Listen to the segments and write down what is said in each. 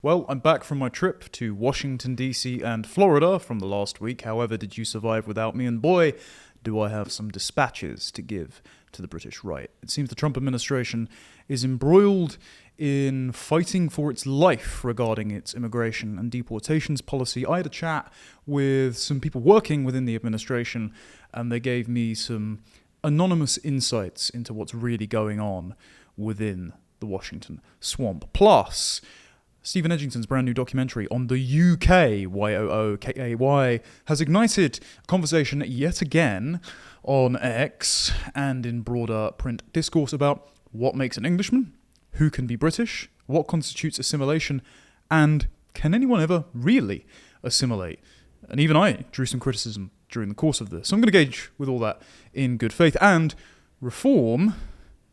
Well, I'm back from my trip to Washington, D.C. and Florida from the last week. However, did you survive without me? And boy, do I have some dispatches to give to the British right. It seems the Trump administration is embroiled in fighting for its life regarding its immigration and deportations policy. I had a chat with some people working within the administration, and they gave me some anonymous insights into what's really going on within the Washington swamp. Plus, Steven Edginton's brand new documentary on the Yookay, Yookay, has ignited a conversation yet again on X and in broader print discourse about what makes an Englishman, who can be British, what constitutes assimilation, and can anyone ever really assimilate? And even I drew some criticism during the course of this. So I'm going to gauge with all that in good faith. And Reform,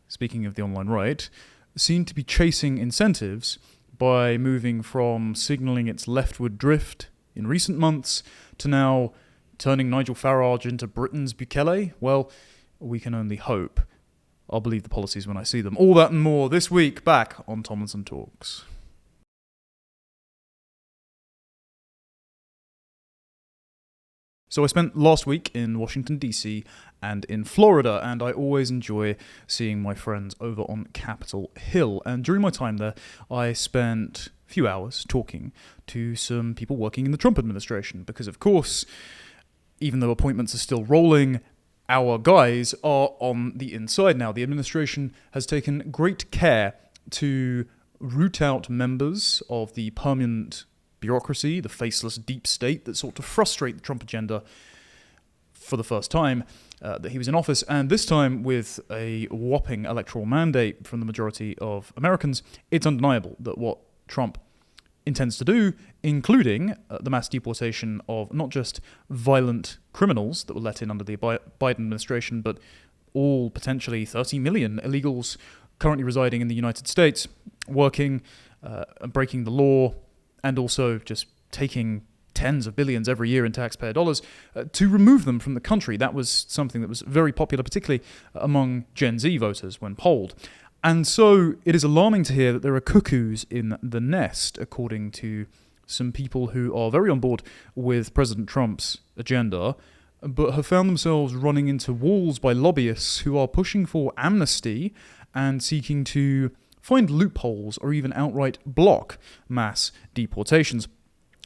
speaking of the online right, seemed to be chasing incentives by moving from signalling its leftward drift in recent months to now turning Nigel Farage into Britain's Bukele. Well, we can only hope. I'll believe the policies when I see them. All that and more this week back on Tomlinson Talks. So I spent last week in Washington, D.C. and in Florida, and I always enjoy seeing my friends over on Capitol Hill. And during my time there, I spent a few hours talking to some people working in the Trump administration, because of course, even though appointments are still rolling, our guys are on the inside now. The administration has taken great care to root out members of the permanent bureaucracy, the faceless deep state that sought to frustrate the Trump agenda for the first time that he was in office, and this time with a whopping electoral mandate from the majority of Americans. It's undeniable that what Trump intends to do, including the mass deportation of not just violent criminals that were let in under the Biden administration, but all potentially 30 million illegals currently residing in the United States, working, breaking the law, and also just taking tens of billions every year in taxpayer dollars, to remove them from the country. That was something that was very popular, particularly among Gen Z voters when polled. And so it is alarming to hear that there are cuckoos in the nest, according to some people who are very on board with President Trump's agenda, but have found themselves running into walls by lobbyists who are pushing for amnesty and seeking to find loopholes or even outright block mass deportations.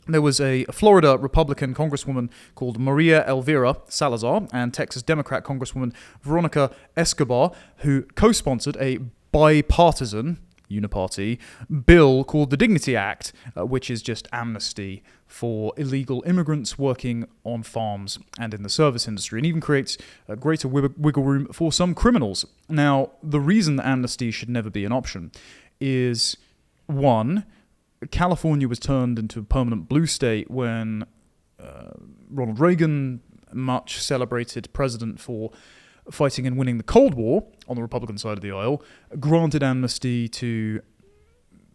There was a Florida Republican Congresswoman called Maria Elvira Salazar and Texas Democrat Congresswoman Veronica Escobar who co-sponsored a bipartisan, uniparty, bill called the Dignity Act, which is just amnesty for illegal immigrants working on farms and in the service industry, and even creates a greater wiggle room for some criminals. Now, the reason that amnesty should never be an option is, one, California was turned into a permanent blue state when Ronald Reagan, much celebrated president for fighting and winning the Cold War on the Republican side of the aisle, granted amnesty to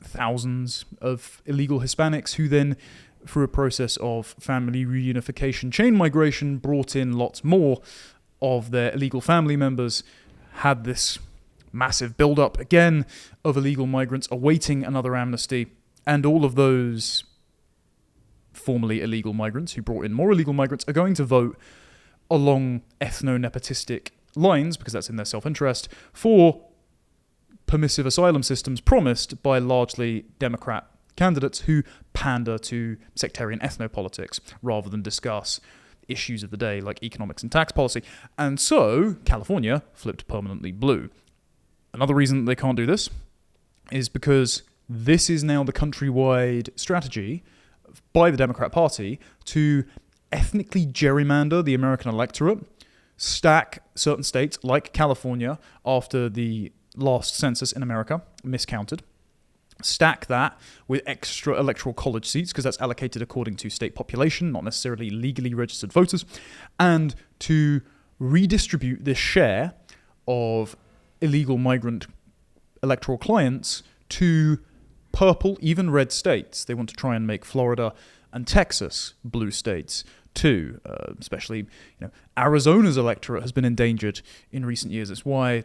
thousands of illegal Hispanics who then, through a process of family reunification, chain migration, brought in lots more of their illegal family members, had this massive build-up again of illegal migrants awaiting another amnesty, and all of those formerly illegal migrants who brought in more illegal migrants are going to vote along ethno-nepotistic lines, because that's in their self-interest, for permissive asylum systems promised by largely Democrat candidates who pander to sectarian ethnopolitics rather than discuss issues of the day like economics and tax policy. And so California flipped permanently blue. Another reason they can't do this is because this is now the countrywide strategy by the Democrat Party to ethnically gerrymander the American electorate, stack certain states like California after the last census in America miscounted, stack that with extra electoral college seats because that's allocated according to state population, not necessarily legally registered voters, and to redistribute this share of illegal migrant electoral clients to purple, even red states. They want to try and make Florida and Texas blue states too, especially Arizona's electorate has been endangered in recent years. It's why,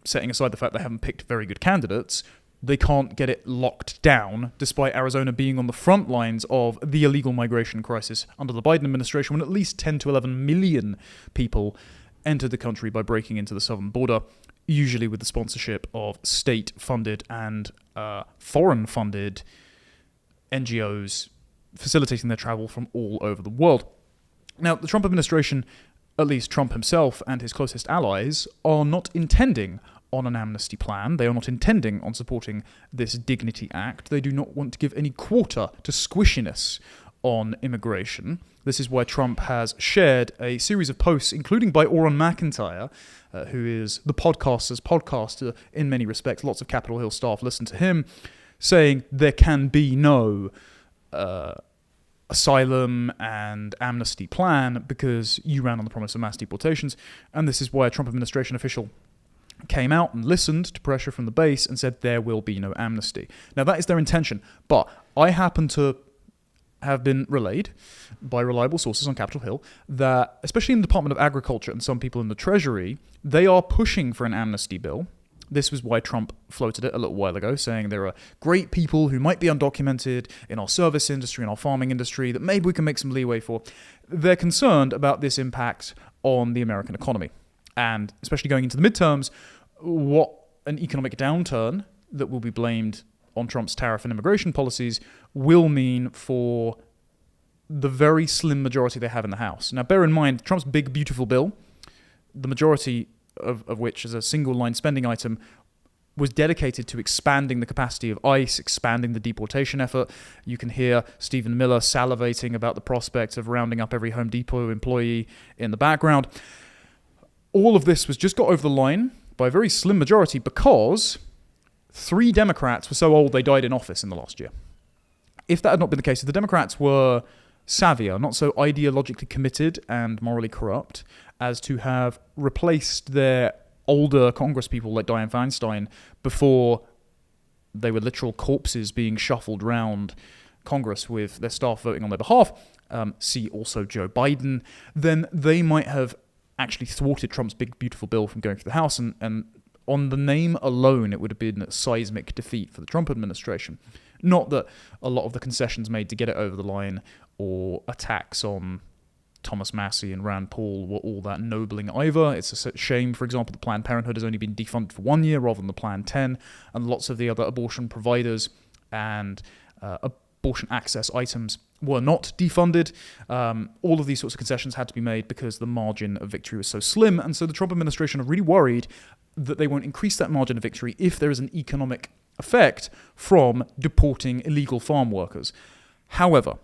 setting aside the fact they haven't picked very good candidates, they can't get it locked down, despite Arizona being on the front lines of the illegal migration crisis under the Biden administration, when at least 10 to 11 million people entered the country by breaking into the southern border, usually with the sponsorship of state-funded and foreign-funded NGOs facilitating their travel from all over the world. Now, the Trump administration, at least Trump himself and his closest allies, are not intending on an amnesty plan. They are not intending on supporting this Dignity Act. They do not want to give any quarter to squishiness on immigration. This is why Trump has shared a series of posts, including by Oren McIntyre, who is the podcaster's podcaster in many respects. Lots of Capitol Hill staff listen to him, saying there can be no asylum and amnesty plan because you ran on the promise of mass deportations. And this is why a Trump administration official came out and listened to pressure from the base and said there will be no amnesty. Now, that is their intention, but I happen to have been relayed by reliable sources on Capitol Hill that, especially in the Department of Agriculture and some people in the Treasury, they are pushing for an amnesty bill. This was why Trump floated it a little while ago, saying there are great people who might be undocumented in our service industry, in our farming industry, that maybe we can make some leeway for. They're concerned about this impact on the American economy. And especially going into the midterms, what an economic downturn that will be blamed on Trump's tariff and immigration policies will mean for the very slim majority they have in the House. Now, bear in mind, Trump's big, beautiful bill, the majority of which is a single-line spending item, was dedicated to expanding the capacity of ICE, expanding the deportation effort. You can hear Stephen Miller salivating about the prospect of rounding up every Home Depot employee in the background. All of this was just got over the line by a very slim majority because 3 Democrats were so old they died in office in the last year. If that had not been the case, if the Democrats were savvier, not so ideologically committed and morally corrupt as to have replaced their older congresspeople like Dianne Feinstein before they were literal corpses being shuffled round Congress with their staff voting on their behalf, see also Joe Biden, then they might have actually thwarted Trump's big, beautiful bill from going through the House, and on the name alone, it would have been a seismic defeat for the Trump administration. Not that a lot of the concessions made to get it over the line or attacks on Thomas Massie and Rand Paul were all that ennobling either. It's a shame, for example, that Planned Parenthood has only been defunded for 1 year rather than the Plan 10, and lots of the other abortion providers and abortion access items were not defunded. All of these sorts of concessions had to be made because the margin of victory was so slim, and so the Trump administration are really worried that they won't increase that margin of victory if there is an economic effect from deporting illegal farm workers. However,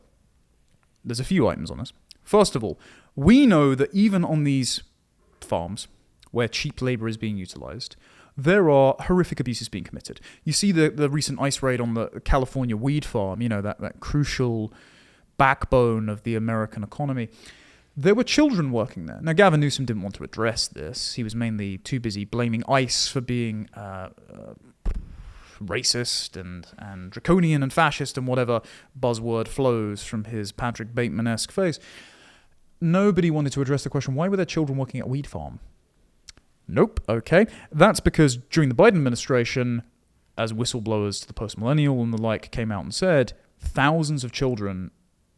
there's a few items on this. First of all, we know that even on these farms where cheap labor is being utilized, there are horrific abuses being committed. You see the recent ICE raid on the California weed farm, you know, that crucial backbone of the American economy. There were children working there. Now, Gavin Newsom didn't want to address this. He was mainly too busy blaming ICE for being racist and draconian and fascist and whatever buzzword flows from his Patrick Bateman-esque face. Nobody wanted to address the question, why were there children working at a weed farm? Nope, okay. That's because during the Biden administration, as whistleblowers to the post-millennial and the like came out and said, thousands of children,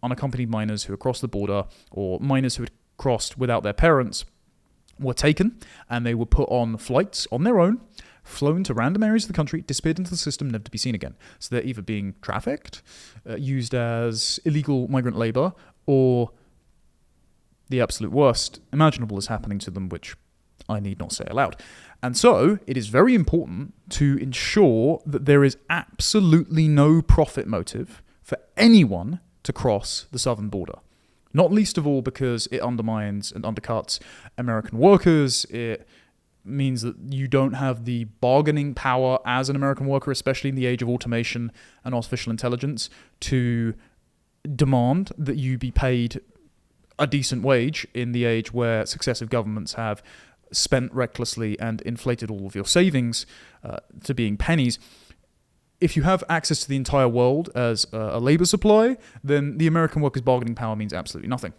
unaccompanied minors who had crossed the border or minors who had crossed without their parents, were taken and they were put on flights on their own, flown to random areas of the country, disappeared into the system, never to be seen again. So they're either being trafficked, used as illegal migrant labor, or the absolute worst imaginable is happening to them, which I need not say aloud. And so it is very important to ensure that there is absolutely no profit motive for anyone to cross the southern border. Not least of all because it undermines and undercuts American workers. It means that you don't have the bargaining power as an American worker, especially in the age of automation and artificial intelligence, to demand that you be paid a decent wage in the age where successive governments have spent recklessly and inflated all of your savings to being pennies. If you have access to the entire world as a labor supply, then the American workers' bargaining power means absolutely nothing.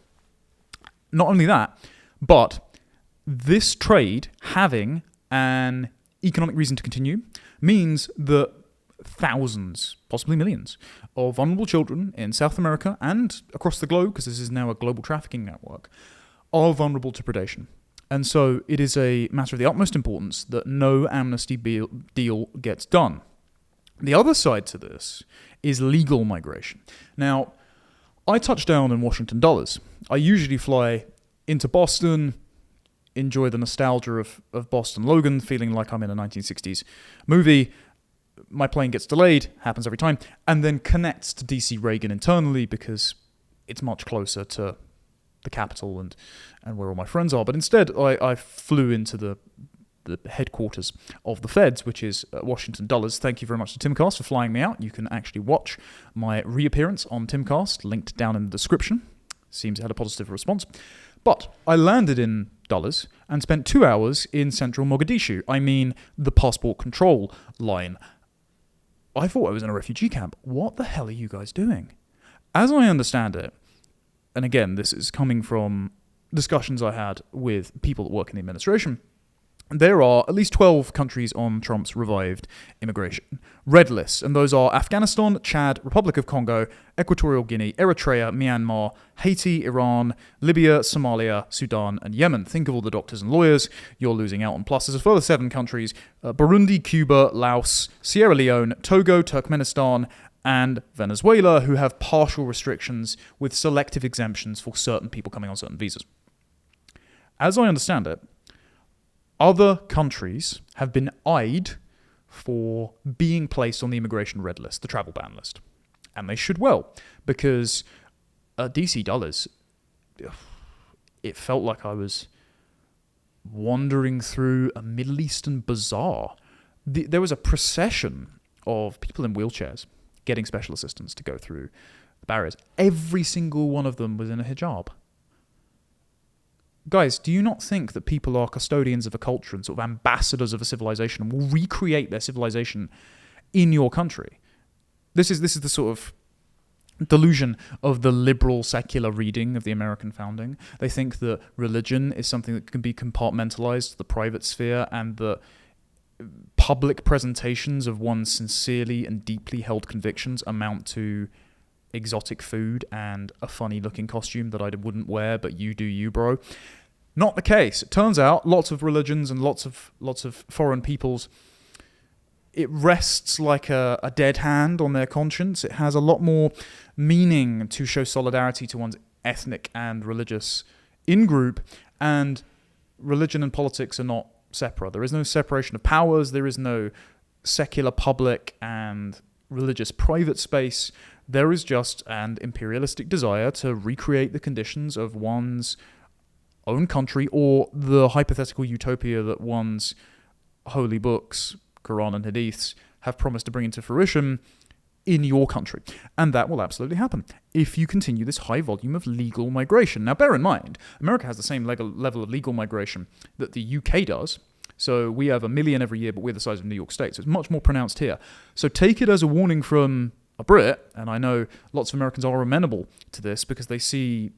Not only that, but this trade having an economic reason to continue means that thousands, possibly millions, of vulnerable children in South America and across the globe, because this is now a global trafficking network, are vulnerable to predation. And so it is a matter of the utmost importance that no amnesty deal gets done. The other side to this is legal migration. Now, I touch down in Washington Dulles. I usually fly into Boston, enjoy the nostalgia of Boston Logan, feeling like I'm in a 1960s movie. My plane gets delayed, happens every time, and then connects to DC Reagan internally because it's much closer to the capital and where all my friends are. But instead, I flew into the headquarters of the Feds, which is Washington Dulles. Thank you very much to Timcast for flying me out. You can actually watch my reappearance on Timcast, linked down in the description. Seems it had a positive response. But I landed in Dulles and spent 2 hours in central Mogadishu. I mean, the passport control line. I thought I was in a refugee camp. What the hell are you guys doing? As I understand it, and again, this is coming from discussions I had with people that work in the administration, there are at least 12 countries on Trump's revived immigration red list, and those are Afghanistan, Chad, Republic of Congo, Equatorial Guinea, Eritrea, Myanmar, Haiti, Iran, Libya, Somalia, Sudan, and Yemen. Think of all the doctors and lawyers you're losing out on. Plus, there's a further 7 countries, Burundi, Cuba, Laos, Sierra Leone, Togo, Turkmenistan, and Venezuela, who have partial restrictions with selective exemptions for certain people coming on certain visas. As I understand it, other countries have been eyed for being placed on the immigration red list, the travel ban list. And they should well, because at DC Dulles, it felt like I was wandering through a Middle Eastern bazaar. There was a procession of people in wheelchairs getting special assistance to go through the barriers. Every single one of them was in a hijab. Guys, do you not think that people are custodians of a culture and sort of ambassadors of a civilization and will recreate their civilization in your country? This is the sort of delusion of the liberal secular reading of the American founding. They think that religion is something that can be compartmentalized to the private sphere, and that public presentations of one's sincerely and deeply held convictions amount to exotic food and a funny looking costume that I wouldn't wear, but you do you, bro. Not the case. It turns out lots of religions and lots of foreign peoples, it rests like a dead hand on their conscience. It has a lot more meaning to show solidarity to one's ethnic and religious in-group, and religion and politics are not separate. There is no separation of powers. There is no secular public and religious private space. There is just an imperialistic desire to recreate the conditions of one's own country, or the hypothetical utopia that one's holy books, Quran and Hadiths, have promised to bring into fruition in your country. And that will absolutely happen if you continue this high volume of legal migration. Now, bear in mind, America has the same level of legal migration that the UK does. So we have 1 million every year, but we're the size of New York State. So it's much more pronounced here. So take it as a warning from a Brit, and I know lots of Americans are amenable to this because they see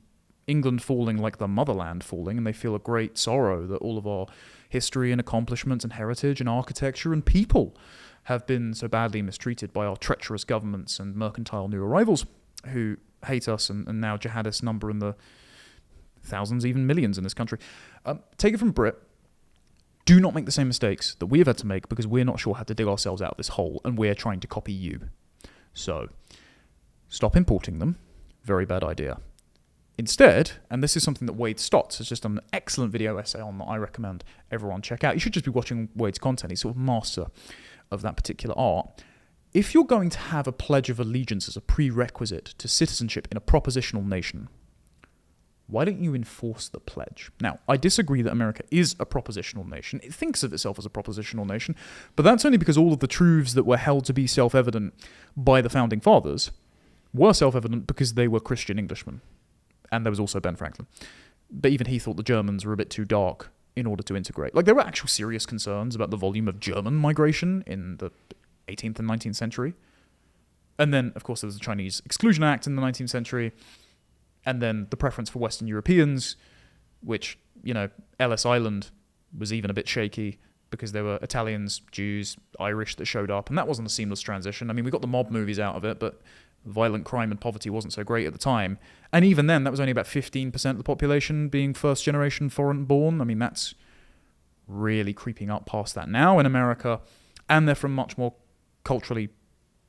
England falling like the motherland falling, and they feel a great sorrow that all of our history and accomplishments and heritage and architecture and people have been so badly mistreated by our treacherous governments and mercantile new arrivals who hate us, and now jihadists number in the thousands, even millions in this country. Take it from Brit. Do not make the same mistakes that we have had to make, because we're not sure how to dig ourselves out of this hole, and we're trying to copy you. So, stop importing them. Very bad idea. Instead, and this is something that Wade Stotts has just done an excellent video essay on that I recommend everyone check out. You should just be watching Wade's content. He's sort of master of that particular art. If you're going to have a pledge of allegiance as a prerequisite to citizenship in a propositional nation, why don't you enforce the pledge? Now, I disagree that America is a propositional nation. It thinks of itself as a propositional nation, but that's only because all of the truths that were held to be self-evident by the Founding Fathers were self-evident because they were Christian Englishmen. And there was also Ben Franklin. But even he thought the Germans were a bit too dark in order to integrate. Like, there were actual serious concerns about the volume of German migration in the 18th and 19th century. And then, of course, there was the Chinese Exclusion Act in the 19th century. And then the preference for Western Europeans, which, Ellis Island was even a bit shaky. because there were Italians, Jews, Irish that showed up, and that wasn't a seamless transition. I mean, we got the mob movies out of it, but violent crime and poverty wasn't so great at the time. And even then, that was only about 15% of the population being first-generation foreign-born. I mean, that's really creeping up past that now in America, and they're from much more culturally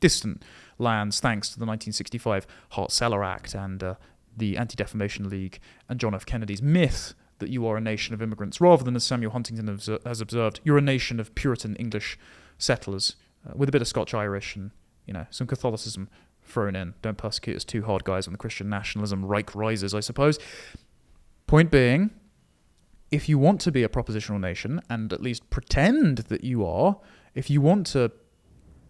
distant lands, thanks to the 1965 Hart-Celler Act and the Anti-Defamation League and John F. Kennedy's myth that you are a nation of immigrants, rather than, as Samuel Huntington has observed, you're a nation of Puritan English settlers with a bit of Scotch-Irish and, some Catholicism thrown in. Don't persecute us too hard, guys, when the Christian nationalism Reich rises, I suppose. Point being, if you want to be a propositional nation, and at least pretend that you are, if you want to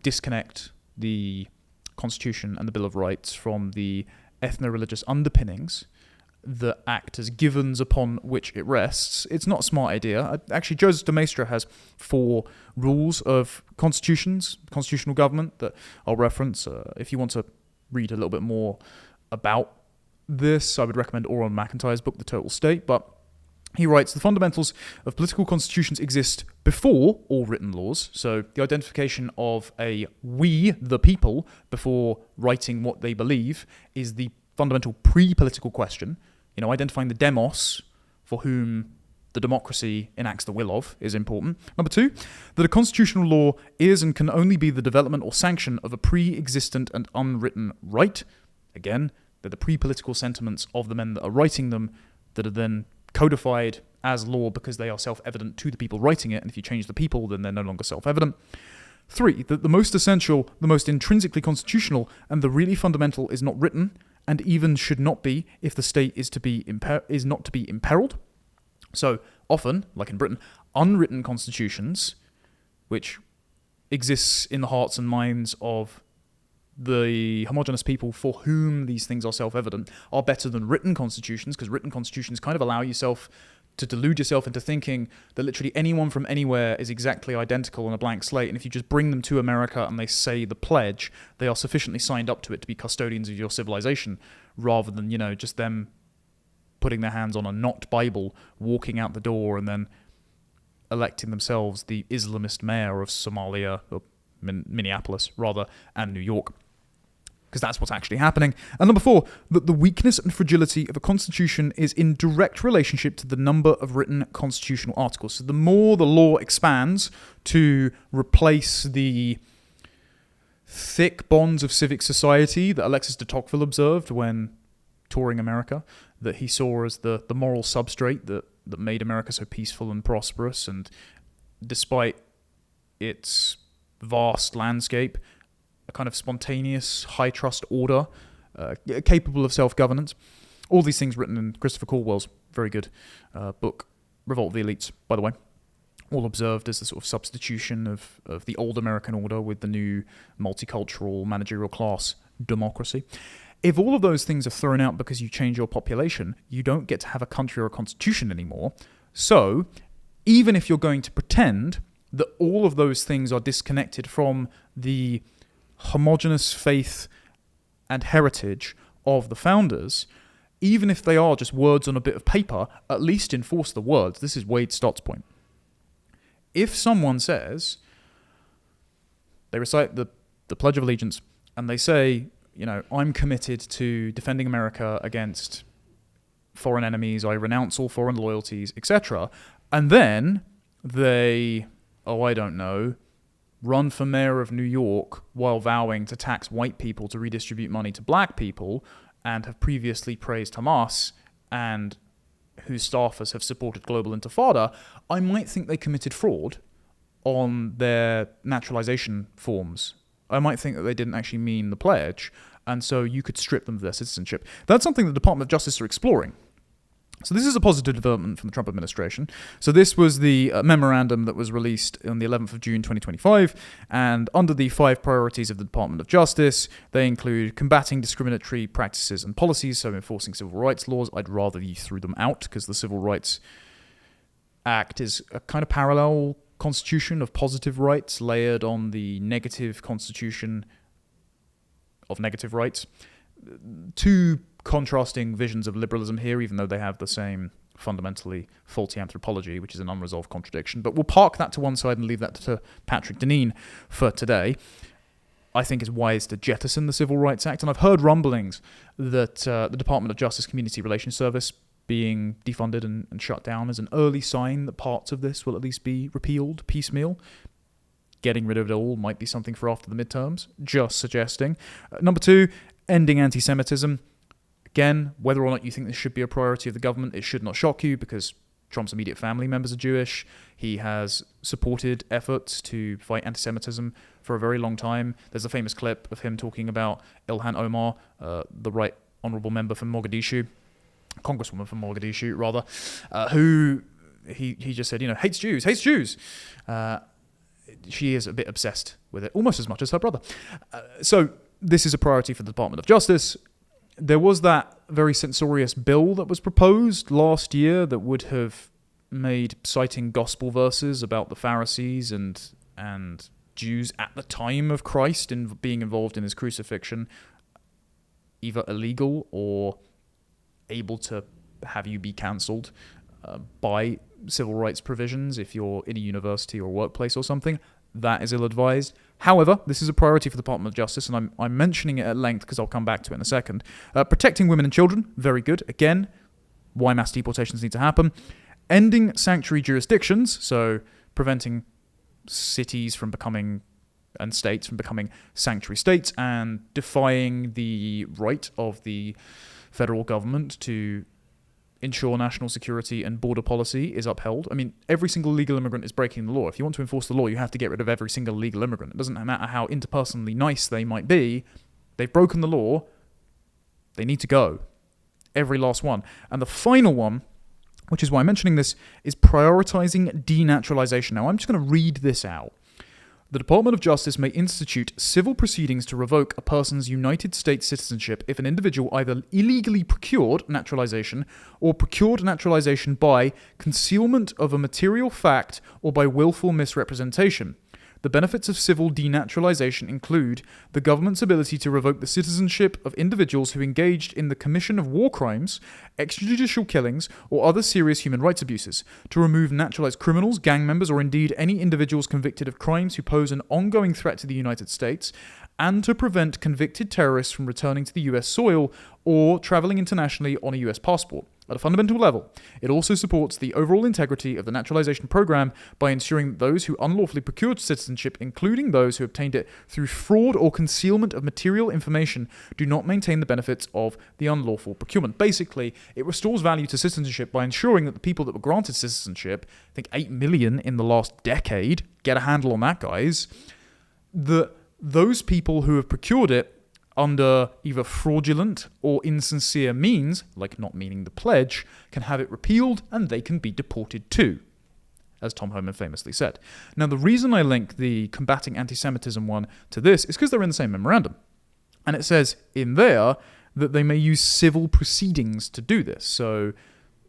disconnect the Constitution and the Bill of Rights from the ethno-religious underpinnings that act as givens upon which it rests, it's not a smart idea. Actually, Joseph de Maistre has 4 rules of constitutional government that I'll reference. If you want to read a little bit more about this, I would recommend Orrin McIntyre's book, The Total State, but he writes, the fundamentals of political constitutions exist before all written laws. So the identification of a we, the people, before writing what they believe is the fundamental pre-political question. Identifying the demos for whom the democracy enacts the will of is important. Number 2, that a constitutional law is and can only be the development or sanction of a pre-existent and unwritten right. Again, they're the pre-political sentiments of the men that are writing them that are then codified as law because they are self-evident to the people writing it, and if you change the people, then they're no longer self-evident. 3, that the most essential, the most intrinsically constitutional, and the really fundamental is not written, and even should not be if the state is not to be imperiled. So often, like in Britain, unwritten constitutions, which exists in the hearts and minds of the homogenous people for whom these things are self-evident, are better than written constitutions, because written constitutions kind of allow yourself to delude yourself into thinking that literally anyone from anywhere is exactly identical on a blank slate, and if you just bring them to America and they say the pledge, they are sufficiently signed up to it to be custodians of your civilization, rather than, just them putting their hands on a not Bible, walking out the door, and then electing themselves the Islamist mayor of Somalia, or Minneapolis, rather, and New York. Because that's what's actually happening. And number 4, that the weakness and fragility of a constitution is in direct relationship to the number of written constitutional articles. So the more the law expands to replace the thick bonds of civic society that Alexis de Tocqueville observed when touring America, that he saw as the moral substrate that made America so peaceful and prosperous, and despite its vast landscape, a kind of spontaneous, high-trust order, capable of self-governance. All these things written in Christopher Caldwell's very good book, Revolt of the Elites, by the way. All observed as the sort of substitution of the old American order with the new multicultural managerial class democracy. If all of those things are thrown out because you change your population, you don't get to have a country or a constitution anymore. So, even if you're going to pretend that all of those things are disconnected from the homogeneous faith and heritage of the founders, even if they are just words on a bit of paper, at least enforce the words. This is Wade Stott's point. If someone says, they recite the Pledge of Allegiance, and they say, I'm committed to defending America against foreign enemies, I renounce all foreign loyalties, etc., and then they, run for mayor of New York while vowing to tax white people to redistribute money to black people, and have previously praised Hamas and whose staffers have supported global intifada, I might think they committed fraud on their naturalization forms. I might think that they didn't actually mean the pledge, and so you could strip them of their citizenship. That's something the Department of Justice are exploring. So this is a positive development from the Trump administration. So this was the memorandum that was released on the 11th of June 2025, and under the 5 priorities of the Department of Justice, they include combating discriminatory practices and policies, so enforcing civil rights laws. I'd rather you threw them out, because the Civil Rights Act is a kind of parallel constitution of positive rights layered on the negative constitution of negative rights. Two contrasting visions of liberalism here, even though they have the same fundamentally faulty anthropology, which is an unresolved contradiction. But we'll park that to one side and leave that to Patrick Deneen for today. I think it's wise to jettison the Civil Rights Act, and I've heard rumblings that the Department of Justice Community Relations Service being defunded and shut down is an early sign that parts of this will at least be repealed piecemeal. Getting rid of it all might be something for after the midterms, just suggesting. Number 2, ending anti-Semitism. Again, whether or not you think this should be a priority of the government, it should not shock you because Trump's immediate family members are Jewish. He has supported efforts to fight anti-Semitism for a very long time. There's a famous clip of him talking about Ilhan Omar, the Right Honourable Member from Mogadishu, Congresswoman from Mogadishu, rather, who he just said, hates Jews. She is a bit obsessed with it, almost as much as her brother. So this is a priority for the Department of Justice. There was that very censorious bill that was proposed last year that would have made citing gospel verses about the Pharisees and Jews at the time of Christ and being involved in his crucifixion either illegal or able to have you be cancelled by civil rights provisions if you're in a university or workplace or something. That is ill-advised. However, this is a priority for the Department of Justice, and I'm mentioning it at length because I'll come back to it in a second. Protecting women and children, very good. Again, why mass deportations need to happen. Ending sanctuary jurisdictions, so preventing cities from becoming and states from becoming sanctuary states and defying the right of the federal government to ensure national security and border policy is upheld. I mean, every single legal immigrant is breaking the law. If you want to enforce the law, you have to get rid of every single legal immigrant. It doesn't matter how interpersonally nice they might be. They've broken the law. They need to go. Every last one. And the final one, which is why I'm mentioning this, is prioritizing denaturalisation. Now, I'm just going to read this out. The Department of Justice may institute civil proceedings to revoke a person's United States citizenship if an individual either illegally procured naturalization or procured naturalization by concealment of a material fact or by willful misrepresentation. The benefits of civil denaturalization include the government's ability to revoke the citizenship of individuals who engaged in the commission of war crimes, extrajudicial killings, or other serious human rights abuses, to remove naturalized criminals, gang members, or indeed any individuals convicted of crimes who pose an ongoing threat to the United States, and to prevent convicted terrorists from returning to the US soil or traveling internationally on a US passport. At a fundamental level, it also supports the overall integrity of the naturalization program by ensuring that those who unlawfully procured citizenship, including those who obtained it through fraud or concealment of material information, do not maintain the benefits of the unlawful procurement. Basically, it restores value to citizenship by ensuring that the people that were granted citizenship, I think 8 million in the last decade, get a handle on that, guys, that those people who have procured it under either fraudulent or insincere means, like not meaning the pledge, can have it repealed and they can be deported too, as Tom Homan famously said. Now, the reason I link the combating anti-Semitism one to this is because they're in the same memorandum. And it says in there that they may use civil proceedings to do this. So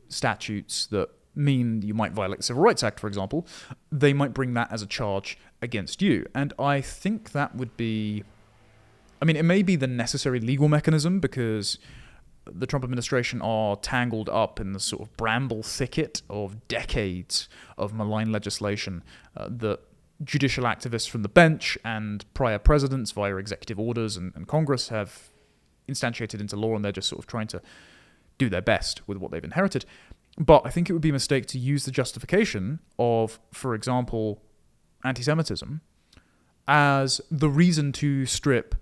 statutes that mean you might violate the Civil Rights Act, for example, they might bring that as a charge against you. And I think that would be... I mean, it may be the necessary legal mechanism because the Trump administration are tangled up in the sort of bramble thicket of decades of malign legislation that judicial activists from the bench and prior presidents via executive orders and Congress have instantiated into law, and they're just sort of trying to do their best with what they've inherited. But I think it would be a mistake to use the justification of, for example, anti-Semitism as the reason to strip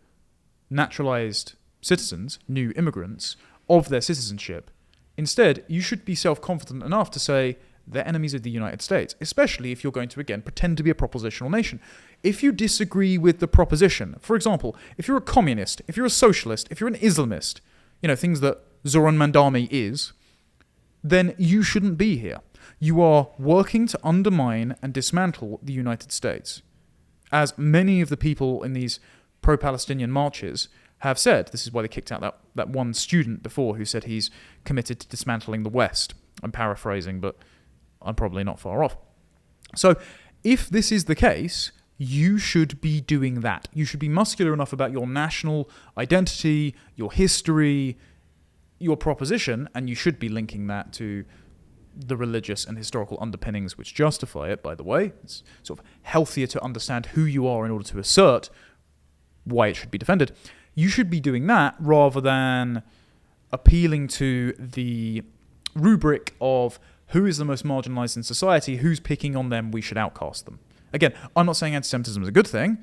naturalized citizens, new immigrants, of their citizenship. Instead, you should be self-confident enough to say they're enemies of the United States, especially if you're going to, again, pretend to be a propositional nation. If you disagree with the proposition, for example, if you're a communist, if you're a socialist, if you're an Islamist, things that Zoran Mandami is, then you shouldn't be here. You are working to undermine and dismantle the United States. As many of the people in these pro-Palestinian marches have said. This is why they kicked out that one student before who said he's committed to dismantling the West. I'm paraphrasing, but I'm probably not far off. So if this is the case, you should be doing that. You should be muscular enough about your national identity, your history, your proposition, and you should be linking that to the religious and historical underpinnings which justify it, by the way. It's sort of healthier to understand who you are in order to assert why it should be defended. You should be doing that rather than appealing to the rubric of who is the most marginalized in society, who's picking on them, we should outcast them. Again, I'm not saying anti-Semitism is a good thing.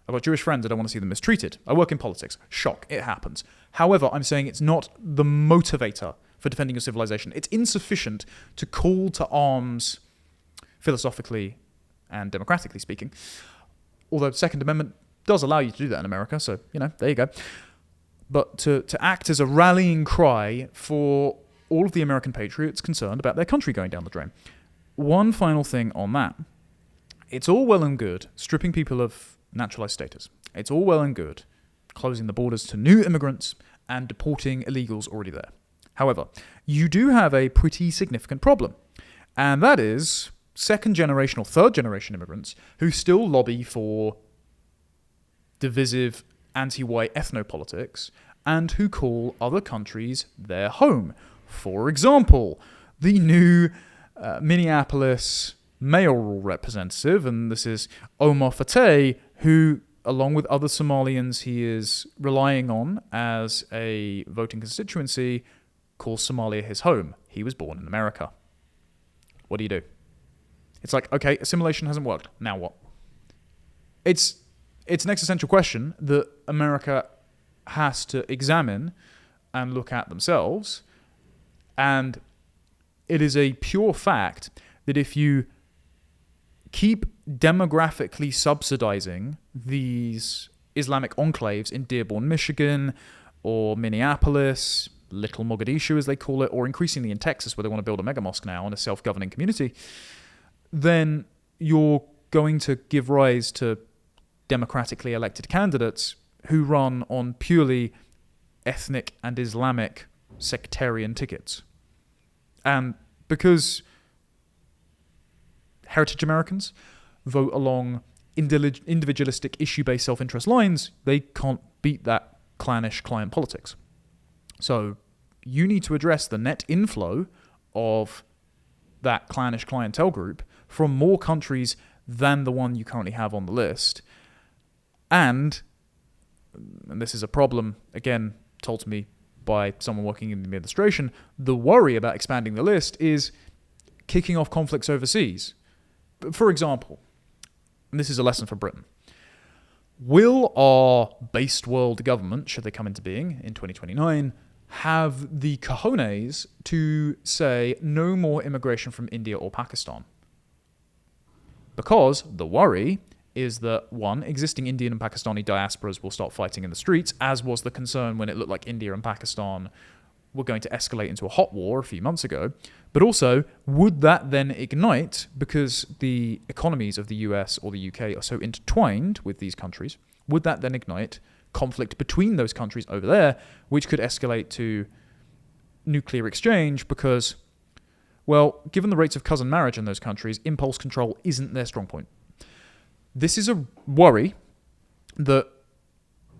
I've got Jewish friends, I don't want to see them mistreated. I work in politics. Shock, it happens. However, I'm saying it's not the motivator for defending your civilization. It's insufficient to call to arms, philosophically and democratically speaking, although the Second Amendment does allow you to do that in America, so, there you go. But to act as a rallying cry for all of the American patriots concerned about their country going down the drain. One final thing on that. It's all well and good stripping people of naturalized status. It's all well and good closing the borders to new immigrants and deporting illegals already there. However, you do have a pretty significant problem, and that is second-generation or third-generation immigrants who still lobby for divisive anti-white ethnopolitics and who call other countries their home. For example, the new Minneapolis mayoral representative, and this is Omar Fateh, who, along with other Somalians he is relying on as a voting constituency, calls Somalia his home. He was born in America. What do? It's like, okay, assimilation hasn't worked. Now what? It's an existential question that America has to examine and look at themselves. And it is a pure fact that if you keep demographically subsidizing these Islamic enclaves in Dearborn, Michigan, or Minneapolis, Little Mogadishu as they call it, or increasingly in Texas where they want to build a mega mosque now and a self-governing community, then you're going to give rise to democratically elected candidates who run on purely ethnic and Islamic sectarian tickets. And because heritage Americans vote along individualistic issue-based self-interest lines, they can't beat that clannish client politics. So you need to address the net inflow of that clannish clientele group from more countries than the one you currently have on the list. And this is a problem, again, told to me by someone working in the administration, the worry about expanding the list is kicking off conflicts overseas. For example, and this is a lesson for Britain, will our based world government, should they come into being in 2029, have the cojones to say no more immigration from India or Pakistan? Because the worry is that, one, existing Indian and Pakistani diasporas will start fighting in the streets, as was the concern when it looked like India and Pakistan were going to escalate into a hot war a few months ago. But also, would that then ignite, because the economies of the US or the UK are so intertwined with these countries, would that then ignite conflict between those countries over there, which could escalate to nuclear exchange because, well, given the rates of cousin marriage in those countries, impulse control isn't their strong point. This is a worry that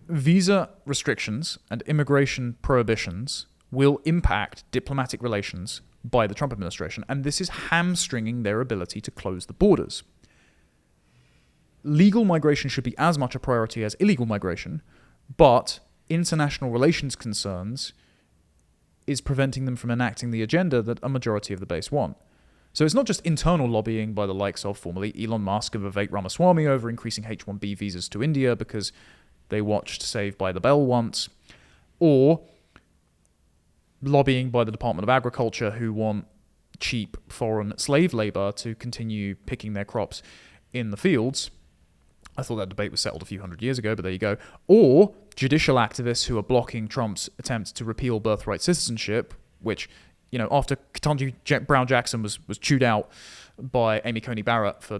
visa restrictions and immigration prohibitions will impact diplomatic relations by the Trump administration, and this is hamstringing their ability to close the borders. Legal migration should be as much a priority as illegal migration, but international relations concerns is preventing them from enacting the agenda that a majority of the base want. So it's not just internal lobbying by the likes of formerly Elon Musk and Vivek Ramaswamy over increasing H-1B visas to India because they watched Saved by the Bell once, or lobbying by the Department of Agriculture who want cheap foreign slave labor to continue picking their crops in the fields. I thought that debate was settled a few hundred years ago, but there you go. Or judicial activists who are blocking Trump's attempt to repeal birthright citizenship, which, you know, after Ketanji Brown Jackson was chewed out by Amy Coney Barrett for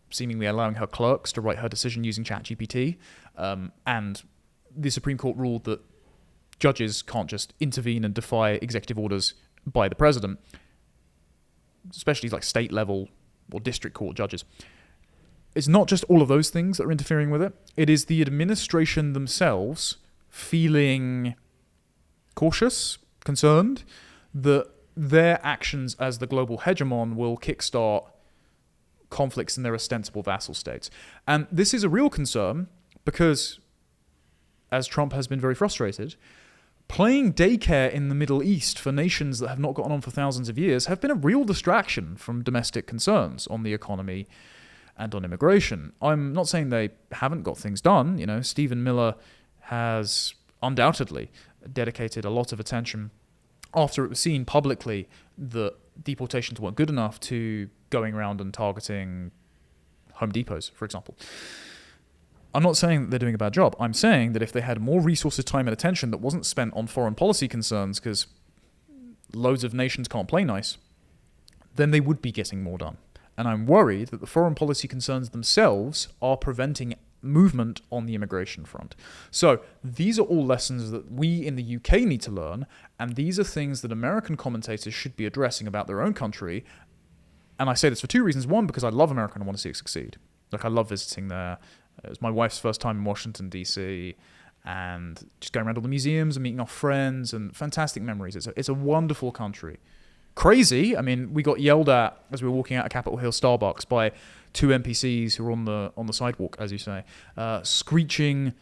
seemingly allowing her clerks to write her decision using ChatGPT, and the Supreme Court ruled that judges can't just intervene and defy executive orders by the president, especially like state level or district court judges. It's not just all of those things that are interfering with it. It is the administration themselves feeling cautious, concerned, that their actions as the global hegemon will kickstart conflicts in their ostensible vassal states. And this is a real concern because, as Trump has been very frustrated, playing daycare in the Middle East for nations that have not gotten on for thousands of years have been a real distraction from domestic concerns on the economy and on immigration. I'm not saying they haven't got things done. You know, Stephen Miller has undoubtedly dedicated a lot of attention after it was seen publicly that deportations weren't good enough to going around and targeting Home Depots, for example. I'm not saying that they're doing a bad job. I'm saying that if they had more resources, time, and attention that wasn't spent on foreign policy concerns, because loads of nations can't play nice, then they would be getting more done. And I'm worried that the foreign policy concerns themselves are preventing movement on the immigration front. So these are all lessons that we in the UK need to learn, and these are things that American commentators should be addressing about their own country. And I say this for two reasons. One, because I love America and I want to see it succeed. Like, I love visiting there. It was my wife's first time in Washington, D.C., and just going around all the museums and meeting our friends, and fantastic memories. It's a wonderful country. Crazy. I mean, we got yelled at as we were walking out of Capitol Hill Starbucks by two NPCs who were on the sidewalk, as you say, screeching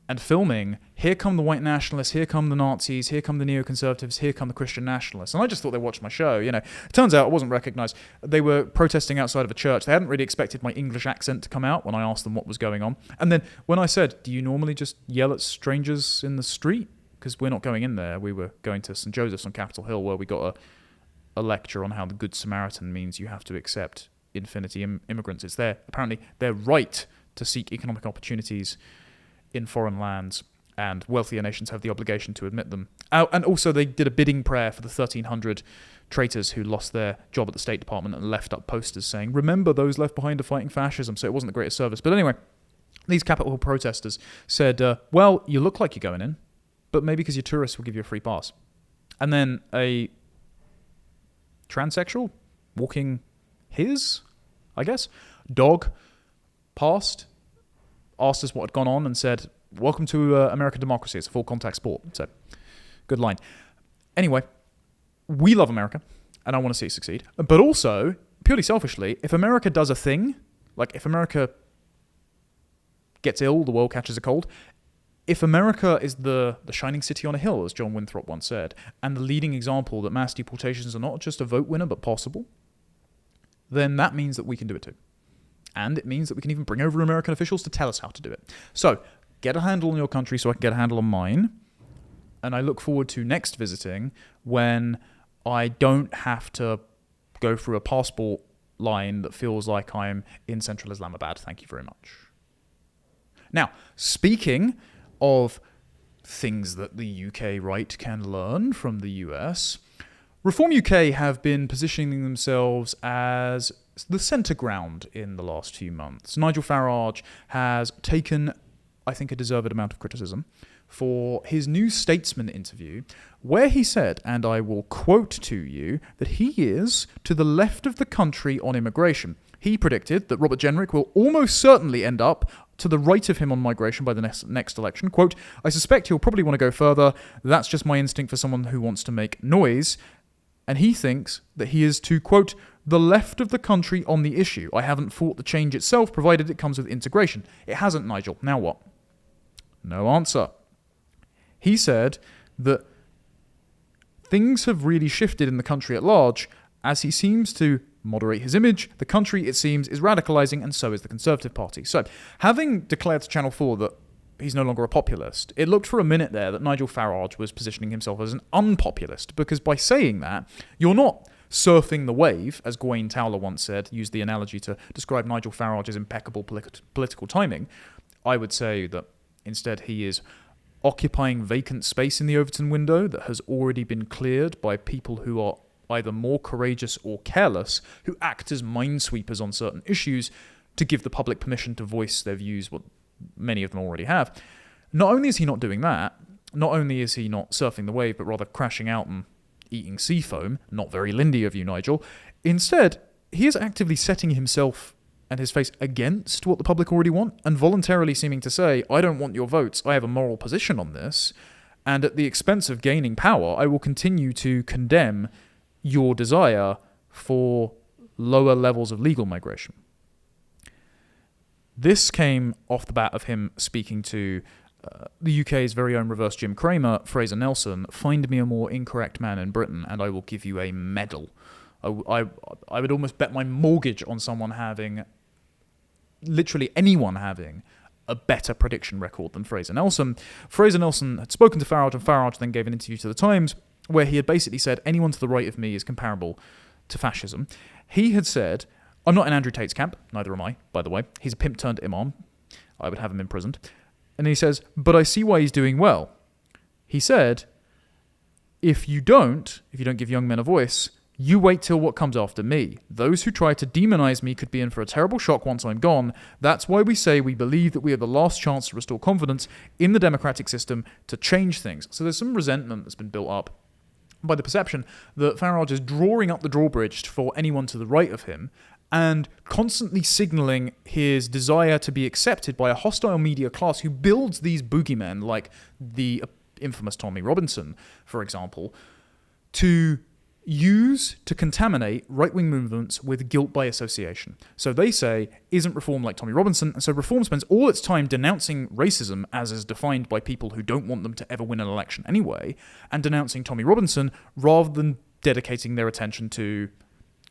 and filming, "Here come the white nationalists, here come the Nazis, here come the neoconservatives, here come the Christian nationalists." And I just thought they watched my show. You know, it turns out I wasn't recognized. They were protesting outside of a church. They hadn't really expected my English accent to come out when I asked them what was going on. And then when I said, "Do you normally just yell at strangers in the street?" Because we're not going in there. We were going to St. Joseph's on Capitol Hill, where we got a lecture on how the Good Samaritan means you have to accept infinity immigrants. It's apparently their right to seek economic opportunities in foreign lands, and wealthier nations have the obligation to admit them. And also they did a bidding prayer for the 1,300 traitors who lost their job at the State Department and left up posters saying, "Remember those left behind are fighting fascism." So it wasn't the greatest service. But anyway, these Capitol Hill protesters said, well, you look like you're going in, but maybe because you're tourists we'll give you a free pass. And then a transsexual walking his, I guess, dog passed, asked us what had gone on, and said, "Welcome to American democracy. It's a full contact sport." So, good line. Anyway, we love America, and I want to see it succeed. But also, purely selfishly, if America does a thing, like if America gets ill, the world catches a cold. If America is the shining city on a hill, as John Winthrop once said, and the leading example that mass deportations are not just a vote winner but possible, then that means that we can do it too. And it means that we can even bring over American officials to tell us how to do it. So, get a handle on your country so I can get a handle on mine. And I look forward to next visiting when I don't have to go through a passport line that feels like I'm in central Islamabad. Thank you very much. Now, speaking of things that the UK right can learn from the US, Reform UK have been positioning themselves as the centre ground in the last few months. Nigel Farage has taken, I think, a deserved amount of criticism for his New Statesman interview, where he said, and I will quote to you, that he is to the left of the country on immigration. He predicted that Robert Jenrick will almost certainly end up to the right of him on migration by the next election. Quote, "I suspect he'll probably want to go further. That's just my instinct for someone who wants to make noise." And he thinks that he is to, quote, "the left of the country on the issue. I haven't fought the change itself, provided it comes with integration." It hasn't, Nigel. Now what? No answer. He said that things have really shifted in the country at large as he seems to moderate his image. The country, it seems, is radicalising, and so is the Conservative Party. So, having declared to Channel 4 that he's no longer a populist, it looked for a minute there that Nigel Farage was positioning himself as an unpopulist, because by saying that, you're not surfing the wave, as Gwaine Towler once said, used the analogy to describe Nigel Farage's impeccable political timing. I would say that instead he is occupying vacant space in the Overton window that has already been cleared by people who are either more courageous or careless, who act as minesweepers on certain issues to give the public permission to voice their views, what many of them already have. Not only is he not doing that, not only is he not surfing the wave, but rather crashing out and eating sea foam, not very Lindy of you, Nigel. Instead, he is actively setting himself and his face against what the public already want, and voluntarily seeming to say, "I don't want your votes, I have a moral position on this, and at the expense of gaining power, I will continue to condemn your desire for lower levels of legal migration. This came off the bat of him speaking to the UK's very own reverse Jim Cramer, Fraser Nelson. Find me a more incorrect man in Britain and I will give you a medal. I would almost bet my mortgage on someone having, literally anyone having, a better prediction record than Fraser Nelson. Fraser Nelson had spoken to Farage, and Farage then gave an interview to The Times where he had basically said, anyone to the right of me is comparable to fascism. He had said, I'm not in Andrew Tate's camp, neither am I, by the way. He's a pimp turned imam. I would have him imprisoned. And he says, but I see why he's doing well. He said, if you don't give young men a voice, you wait till what comes after me. Those who try to demonize me could be in for a terrible shock once I'm gone. That's why we say we believe that we have the last chance to restore confidence in the democratic system to change things. So there's some resentment that's been built up by the perception that Farage is drawing up the drawbridge for anyone to the right of him and constantly signalling his desire to be accepted by a hostile media class who builds these boogeymen like the infamous Tommy Robinson, for example, to use to contaminate right-wing movements with guilt by association. So they say, isn't reform like Tommy Robinson? And so reform spends all its time denouncing racism as is defined by people who don't want them to ever win an election anyway, and denouncing Tommy Robinson rather than dedicating their attention to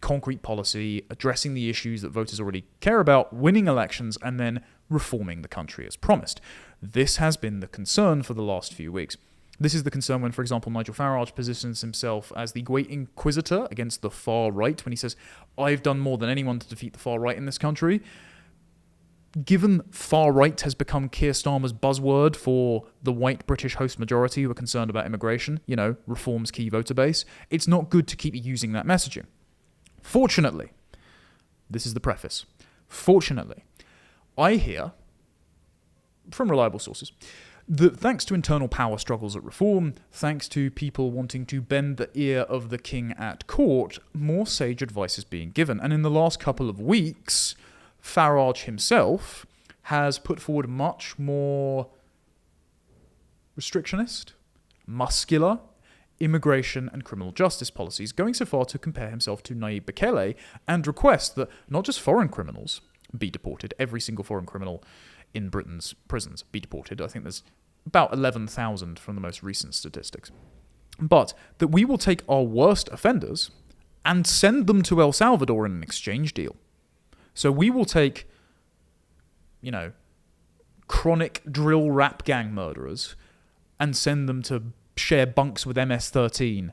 concrete policy, addressing the issues that voters already care about, winning elections, and then reforming the country as promised. This has been the concern for the last few weeks. This is the concern when, for example, Nigel Farage positions himself as the great inquisitor against the far right when he says, I've done more than anyone to defeat the far right in this country. Given far right has become Keir Starmer's buzzword for the white British host majority who are concerned about immigration, reform's key voter base, it's not good to keep using that messaging. Fortunately, this is the preface. Fortunately, I hear from reliable sources that thanks to internal power struggles at reform, thanks to people wanting to bend the ear of the king at court, more sage advice is being given. And in the last couple of weeks, Farage himself has put forward much more restrictionist, muscular immigration and criminal justice policies, going so far to compare himself to Nayib Bukele and request that not just foreign criminals be deported, every single foreign criminal in Britain's prisons be deported. I think there's about 11,000 from the most recent statistics. But that we will take our worst offenders and send them to El Salvador in an exchange deal. So we will take, chronic drill rap gang murderers and send them to share bunks with MS-13,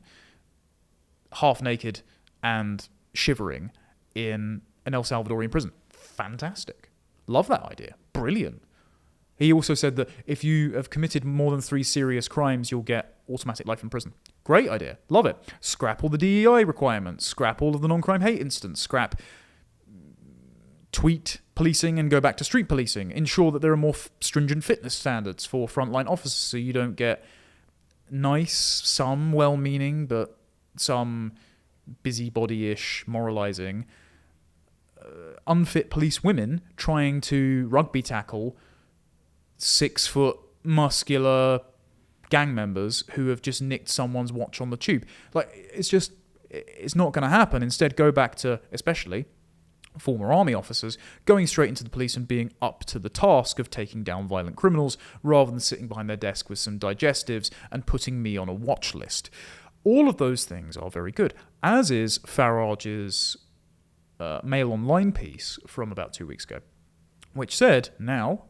half naked and shivering in an El Salvadorian prison. Fantastic. Love that idea. Brilliant. He also said that if you have committed more than 3 serious crimes, you'll get automatic life in prison. Great idea. Love it. Scrap all the DEI requirements. Scrap all of the non-crime hate incidents. Scrap tweet policing and go back to street policing. Ensure that there are more stringent fitness standards for frontline officers so you don't get nice, some well-meaning, but some busybody-ish moralizing, unfit police women trying to rugby tackle 6-foot muscular gang members who have just nicked someone's watch on the tube. It's not going to happen. Instead, go back to, especially former army officers, going straight into the police and being up to the task of taking down violent criminals rather than sitting behind their desk with some digestives and putting me on a watch list. All of those things are very good, as is Farage's Mail Online piece from about 2 weeks ago, which said now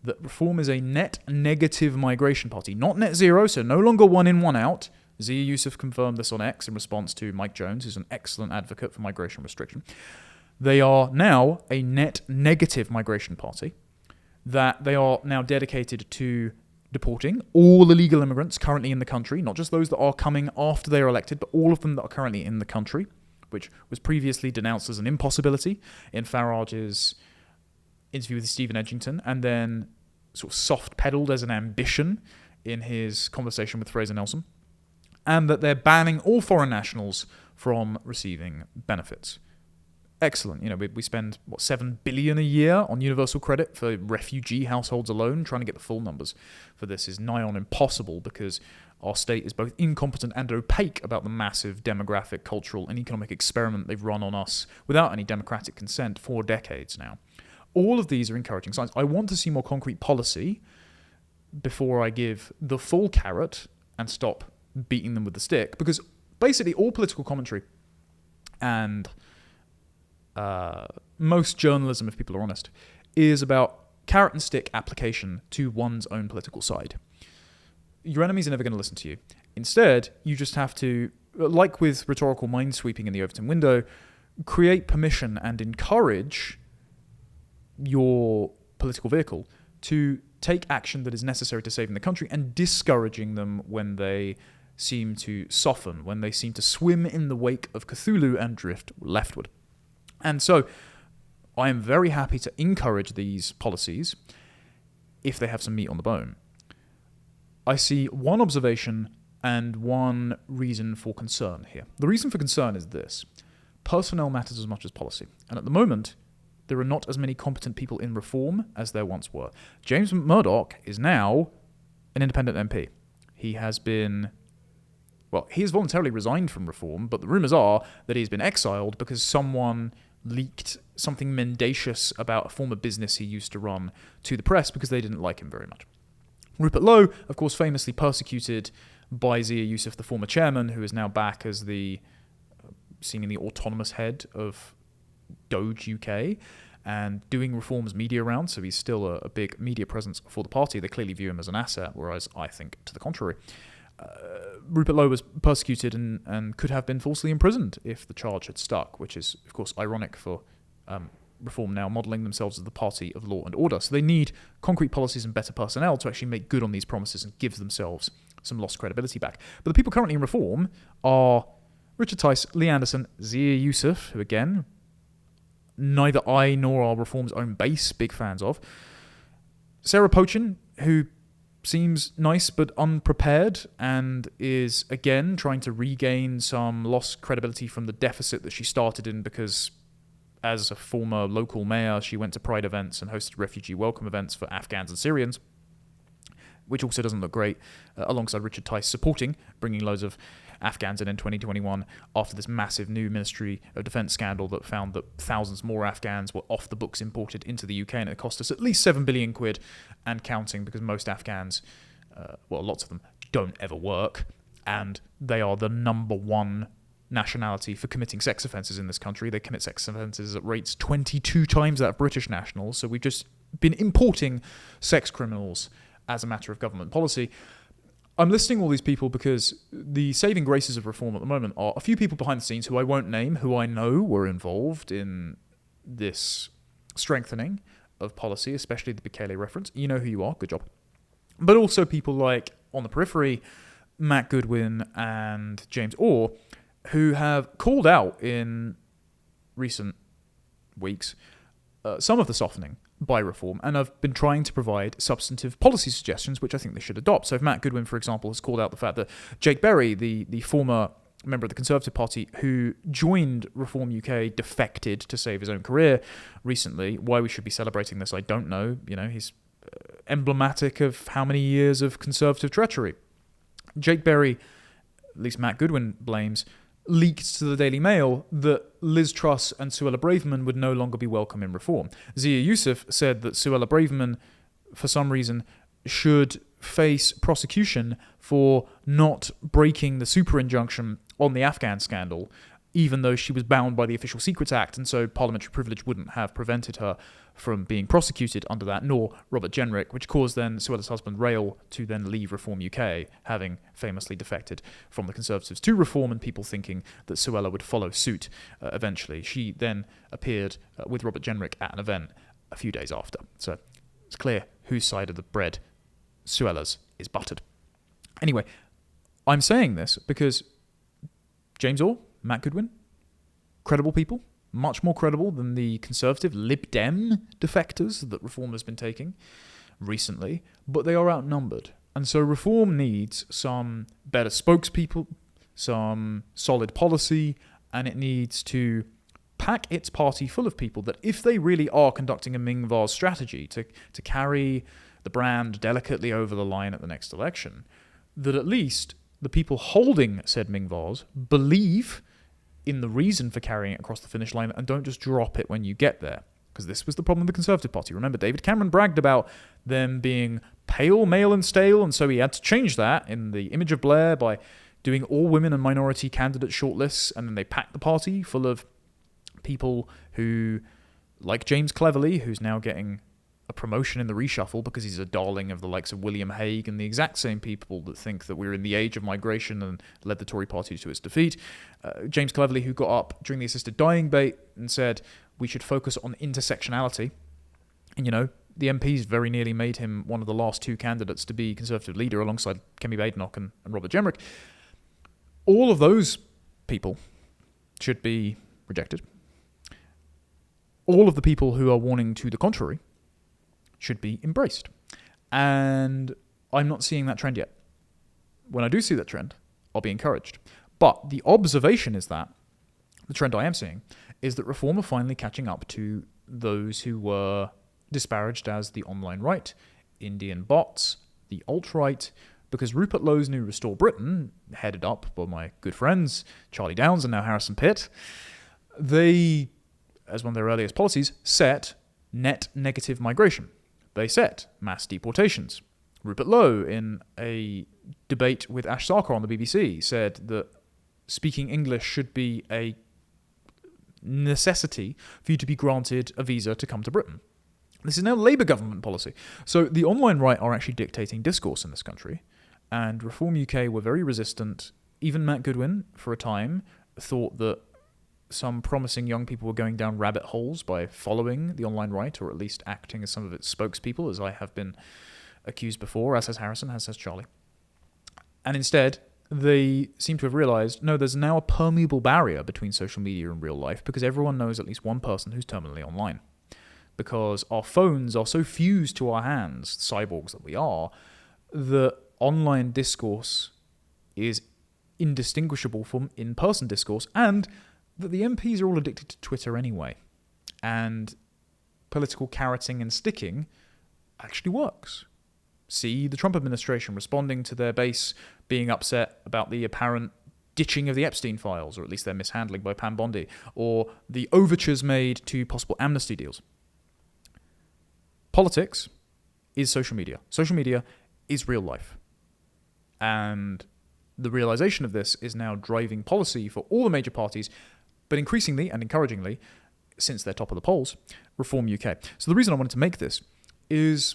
that Reform is a net negative migration party, not net zero, so no longer one in, one out. Zia Yusuf confirmed this on X in response to Mike Jones, who's an excellent advocate for migration restriction. They are now a net negative migration party, that they are now dedicated to deporting all illegal immigrants currently in the country, not just those that are coming after they are elected, but all of them that are currently in the country, which was previously denounced as an impossibility in Farage's interview with Steven Edginton, and then sort of soft-pedaled as an ambition in his conversation with Fraser Nelson, and that they're banning all foreign nationals from receiving benefits. excellent. We spend, 7 billion a year on universal credit for refugee households alone. Trying to get the full numbers for this is nigh on impossible because our state is both incompetent and opaque about the massive demographic, cultural, and economic experiment they've run on us without any democratic consent for decades now. All of these are encouraging signs. I want to see more concrete policy before I give the full carrot and stop beating them with the stick, because basically all political commentary and most journalism, if people are honest, is about carrot and stick application to one's own political side. Your enemies are never going to listen to you. Instead, you just have to, like with rhetorical minesweeping in the Overton window, create permission and encourage your political vehicle to take action that is necessary to saving the country and discouraging them when they seem to soften, when they seem to swim in the wake of Cthulhu and drift leftward. And so I am very happy to encourage these policies if they have some meat on the bone. I see one observation and one reason for concern here. The reason for concern is this. Personnel matters as much as policy. And at the moment, there are not as many competent people in reform as there once were. James Murdoch is now an independent MP. He has voluntarily resigned from reform, but the rumours are that he's been exiled because someone leaked something mendacious about a former business he used to run to the press because they didn't like him very much. Rupert Lowe, of course, famously persecuted by Zia Yusuf, the former chairman, who is now back as the seemingly autonomous head of Doge UK and doing reforms media rounds, so he's still a big media presence for the party. They clearly view him as an asset, whereas I think to the contrary. Rupert Lowe was persecuted and could have been falsely imprisoned if the charge had stuck, which is, of course, ironic for Reform now modelling themselves as the party of law and order. So they need concrete policies and better personnel to actually make good on these promises and give themselves some lost credibility back. But the people currently in Reform are Richard Tice, Lee Anderson, Zia Yusuf, who again, neither I nor our Reform's own base big fans of, Sarah Pochin, who seems nice but unprepared and is again trying to regain some lost credibility from the deficit that she started in because as a former local mayor, she went to Pride events and hosted refugee welcome events for Afghans and Syrians, which also doesn't look great, alongside Richard Tice supporting bringing loads of Afghans in 2021 after this massive new Ministry of Defence scandal that found that thousands more Afghans were off the books imported into the UK, and it cost us at least 7 billion quid and counting, because most Afghans, lots of them, don't ever work, and they are the number one nationality for committing sex offences in this country. They commit sex offences at rates 22 times that of British nationals, so we've just been importing sex criminals as a matter of government policy. I'm listing all these people because the saving graces of Reform at the moment are a few people behind the scenes who I won't name, who I know were involved in this strengthening of policy, especially the Bukele reference. You know who you are, good job. But also people like, on the periphery, Matt Goodwin and James Orr, who have called out in recent weeks some of the softening by Reform and have been trying to provide substantive policy suggestions, which I think they should adopt. So if Matt Goodwin, for example, has called out the fact that Jake Berry, the former member of the Conservative Party who joined Reform UK, defected to save his own career recently. Why we should be celebrating this, I don't know. He's emblematic of how many years of Conservative treachery. Jake Berry, at least Matt Goodwin blames, leaked to the Daily Mail that Liz Truss and Suella Braverman would no longer be welcome in Reform. Zia Yusuf said that Suella Braverman, for some reason, should face prosecution for not breaking the super injunction on the Afghan scandal, even though she was bound by the Official Secrets Act, and so parliamentary privilege wouldn't have prevented her from being prosecuted under that, nor Robert Jenrick, which caused then Suella's husband Rail to then leave Reform UK, having famously defected from the Conservatives to Reform, and people thinking that Suella would follow suit eventually. She then appeared with Robert Jenrick at an event a few days after. So it's clear whose side of the bread Suella's is buttered. Anyway, I'm saying this because James Orr, Matt Goodwin, credible people, much more credible than the Conservative Lib Dem defectors that Reform has been taking recently, but they are outnumbered. And so Reform needs some better spokespeople, some solid policy, and it needs to pack its party full of people that if they really are conducting a Ming vase strategy to carry the brand delicately over the line at the next election, that at least the people holding said Ming vase believe in the reason for carrying it across the finish line and don't just drop it when you get there. Because this was the problem with the Conservative Party. Remember, David Cameron bragged about them being pale, male and stale, and so he had to change that in the image of Blair by doing all women and minority candidate shortlists, and then they packed the party full of people who, like James Cleverly, who's now getting a promotion in the reshuffle because he's a darling of the likes of William Hague, and the exact same people that think that we're in the age of migration and led the Tory party to its defeat. James Cleverly, who got up during the assisted dying debate and said we should focus on intersectionality. And, the MPs very nearly made him one of the last two candidates to be Conservative leader alongside Kemi Badenoch and Robert Jenrick. All of those people should be rejected. All of the people who are warning to the contrary should be embraced. And I'm not seeing that trend yet. When I do see that trend, I'll be encouraged. But the observation is that the trend I am seeing is that reform are finally catching up to those who were disparaged as the online right, Indian bots, the alt-right, because Rupert Lowe's new Restore Britain, headed up by my good friends Charlie Downs and now Harrison Pitt, they, as one of their earliest policies, set net negative migration. They set mass deportations. Rupert Lowe, in a debate with Ash Sarkar on the BBC, said that speaking English should be a necessity for you to be granted a visa to come to Britain. This is now Labour government policy. So the online right are actually dictating discourse in this country, and Reform UK were very resistant. Even Matt Goodwin, for a time, thought that some promising young people were going down rabbit holes by following the online right, or at least acting as some of its spokespeople, as I have been accused before, as has Harrison, as has Charlie. And instead, they seem to have realised, no, there's now a permeable barrier between social media and real life because everyone knows at least one person who's terminally online. Because our phones are so fused to our hands, cyborgs that we are, that online discourse is indistinguishable from in-person discourse, and that the MPs are all addicted to Twitter anyway. And political carroting and sticking actually works. See the Trump administration responding to their base being upset about the apparent ditching of the Epstein files, or at least their mishandling by Pam Bondi, or the overtures made to possible amnesty deals. Politics is social media. Social media is real life. And the realization of this is now driving policy for all the major parties, but increasingly and encouragingly, since they're top of the polls, Reform UK. So the reason I wanted to make this is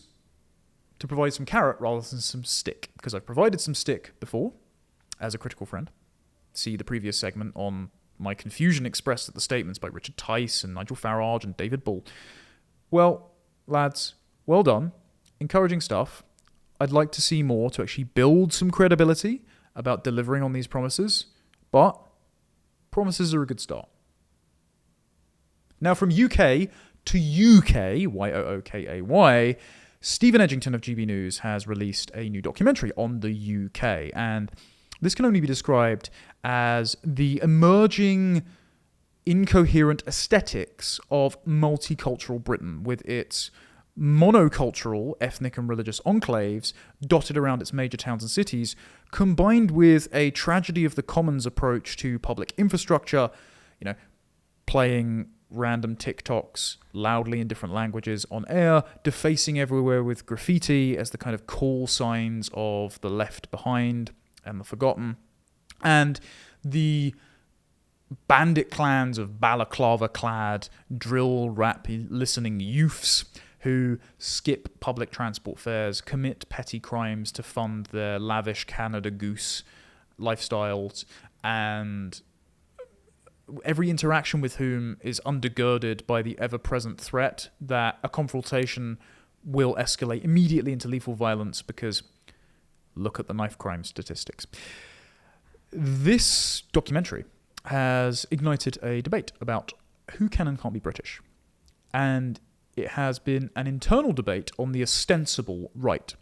to provide some carrot rather than some stick, because I've provided some stick before as a critical friend. See the previous segment on my confusion expressed at the statements by Richard Tice and Nigel Farage and David Bull. Well, lads, well done. Encouraging stuff. I'd like to see more to actually build some credibility about delivering on these promises, but promises are a good start. Now from UK to UK, Yookay, Steven Edginton of GB News has released a new documentary on the UK, and this can only be described as the emerging incoherent aesthetics of multicultural Britain, with its monocultural ethnic and religious enclaves dotted around its major towns and cities, combined with a tragedy of the commons approach to public infrastructure, playing random TikToks loudly in different languages on air, defacing everywhere with graffiti as the kind of call signs of the left behind and the forgotten, and the bandit clans of balaclava-clad, drill rap listening youths who skip public transport fares, commit petty crimes to fund their lavish Canada Goose lifestyles, and every interaction with whom is undergirded by the ever-present threat that a confrontation will escalate immediately into lethal violence because look at the knife crime statistics. This documentary has ignited a debate about who can and can't be British. And it has been an internal debate on the ostensible right.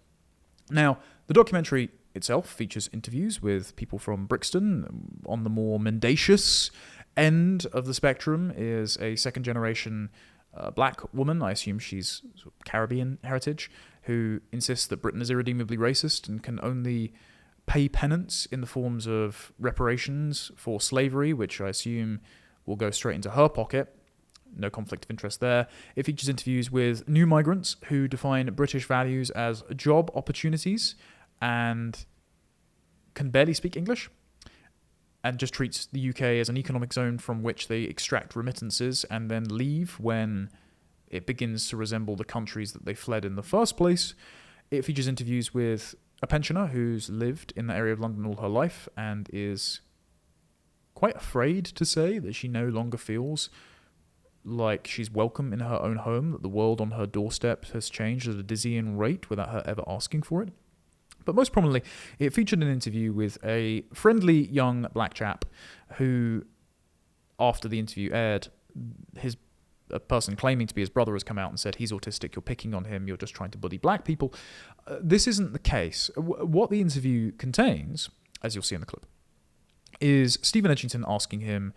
Now, the documentary itself features interviews with people from Brixton. On the more mendacious end of the spectrum is a second-generation black woman, I assume she's Caribbean heritage, who insists that Britain is irredeemably racist and can only pay penance in the forms of reparations for slavery, which I assume will go straight into her pocket. No conflict of interest there. It features interviews with new migrants who define British values as job opportunities and can barely speak English, and just treats the UK as an economic zone from which they extract remittances and then leave when it begins to resemble the countries that they fled in the first place. It features interviews with a pensioner who's lived in the area of London all her life and is quite afraid to say that she no longer feels like she's welcome in her own home, that the world on her doorstep has changed at a dizzying rate without her ever asking for it. But most prominently, it featured an interview with a friendly young black chap who, after the interview aired, a person claiming to be his brother has come out and said, he's autistic, you're picking on him, you're just trying to bully black people. This isn't the case. What the interview contains, as you'll see in the clip, is Steven Edginton asking him,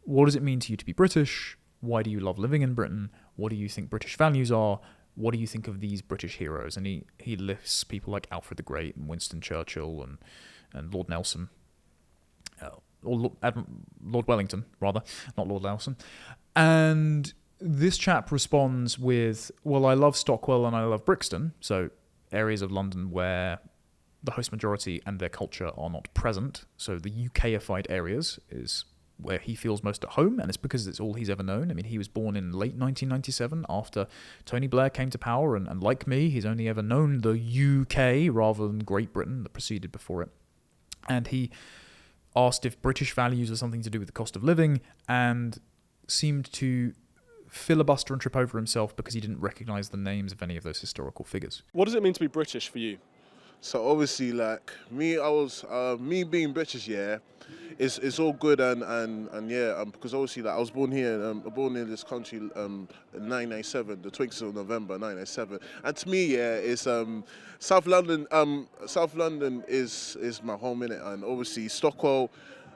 what does it mean to you to be British? Why do you love living in Britain? What do you think British values are? What do you think of these British heroes? And he lists people like Alfred the Great and Winston Churchill and Lord Nelson. Or Lord Wellington, rather, not Lord Nelson. And this chap responds with, well, I love Stockwell and I love Brixton, so areas of London where the host majority and their culture are not present. So the UKified areas is where he feels most at home, and it's because it's all he's ever known. I mean, he was born in late 1997 after Tony Blair came to power, and like me, he's only ever known the UK rather than Great Britain that preceded before it. And he asked if British values are something to do with the cost of living, and seemed to filibuster and trip over himself because he didn't recognise the names of any of those historical figures. What does it mean to be British for you? So obviously, like me, me being British, yeah, it's all good and yeah, because obviously, like I was born here, born in this country, in 1997, the 20th of November, 1997, and to me, yeah, it's South London. South London is my home innit, and obviously Stockwell,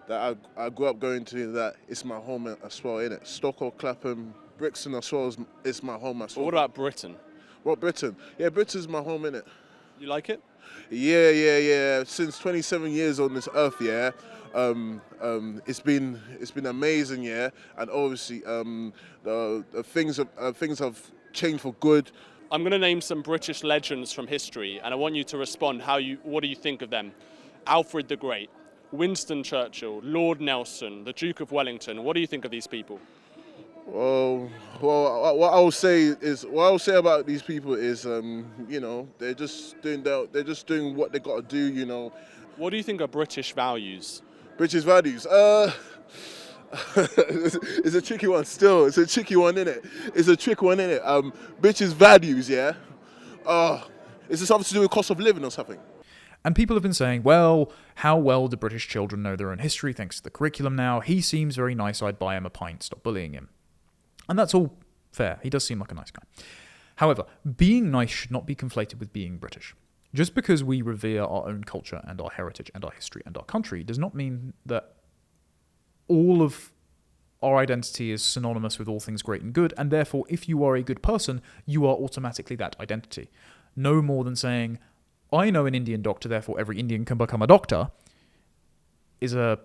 that I grew up going to, that it's my home as well innit. Stockwell, Clapham, Brixton as well is my home as well. But what about Britain? What Britain? Yeah, Britain's my home innit. You like it? Yeah. Since 27 years on this earth, yeah, it's been amazing, yeah, and obviously the things have changed for good. I'm going to name some British legends from history, and I want you to respond. What do you think of them? Alfred the Great, Winston Churchill, Lord Nelson, the Duke of Wellington. What do you think of these people? Well, what I will say about these people is, you know, they're just doing what they got to do, you know. What do you think are British values? British values. It's a tricky one still. It's a tricky one, innit? British values, yeah. Is it something to do with cost of living or something? And people have been saying, well, how well do British children know their own history thanks to the curriculum now? He seems very nice, I'd buy him a pint, stop bullying him. And that's all fair. He does seem like a nice guy. However, being nice should not be conflated with being British. Just because we revere our own culture and our heritage and our history and our country does not mean that all of our identity is synonymous with all things great and good, and therefore, if you are a good person, you are automatically that identity. No more than saying, I know an Indian doctor, therefore every Indian can become a doctor, is a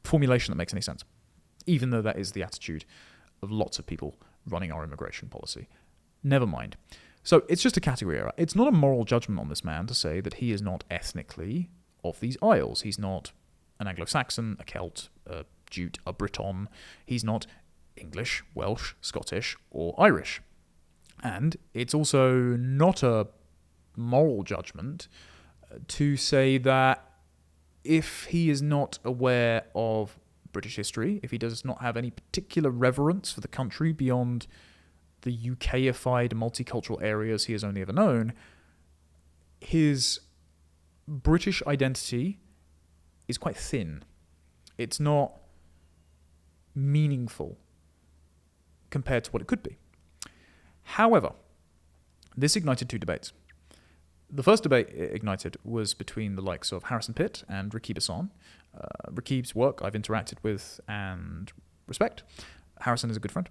formulation that makes any sense, even though that is the attitude of lots of people running our immigration policy. Never mind. So it's just a category error. It's not a moral judgment on this man to say that he is not ethnically of these isles. He's not an Anglo-Saxon, a Celt, a Jute, a Briton. He's not English, Welsh, Scottish, or Irish. And it's also not a moral judgment to say that if he is not aware of British history, if he does not have any particular reverence for the country beyond the UKified multicultural areas he has only ever known, his British identity is quite thin. It's not meaningful compared to what it could be. However, this ignited two debates. The first debate it ignited was between the likes of Harrison Pitt and Rakib Hassan. Rakib's work I've interacted with and respect. Harrison is a good friend.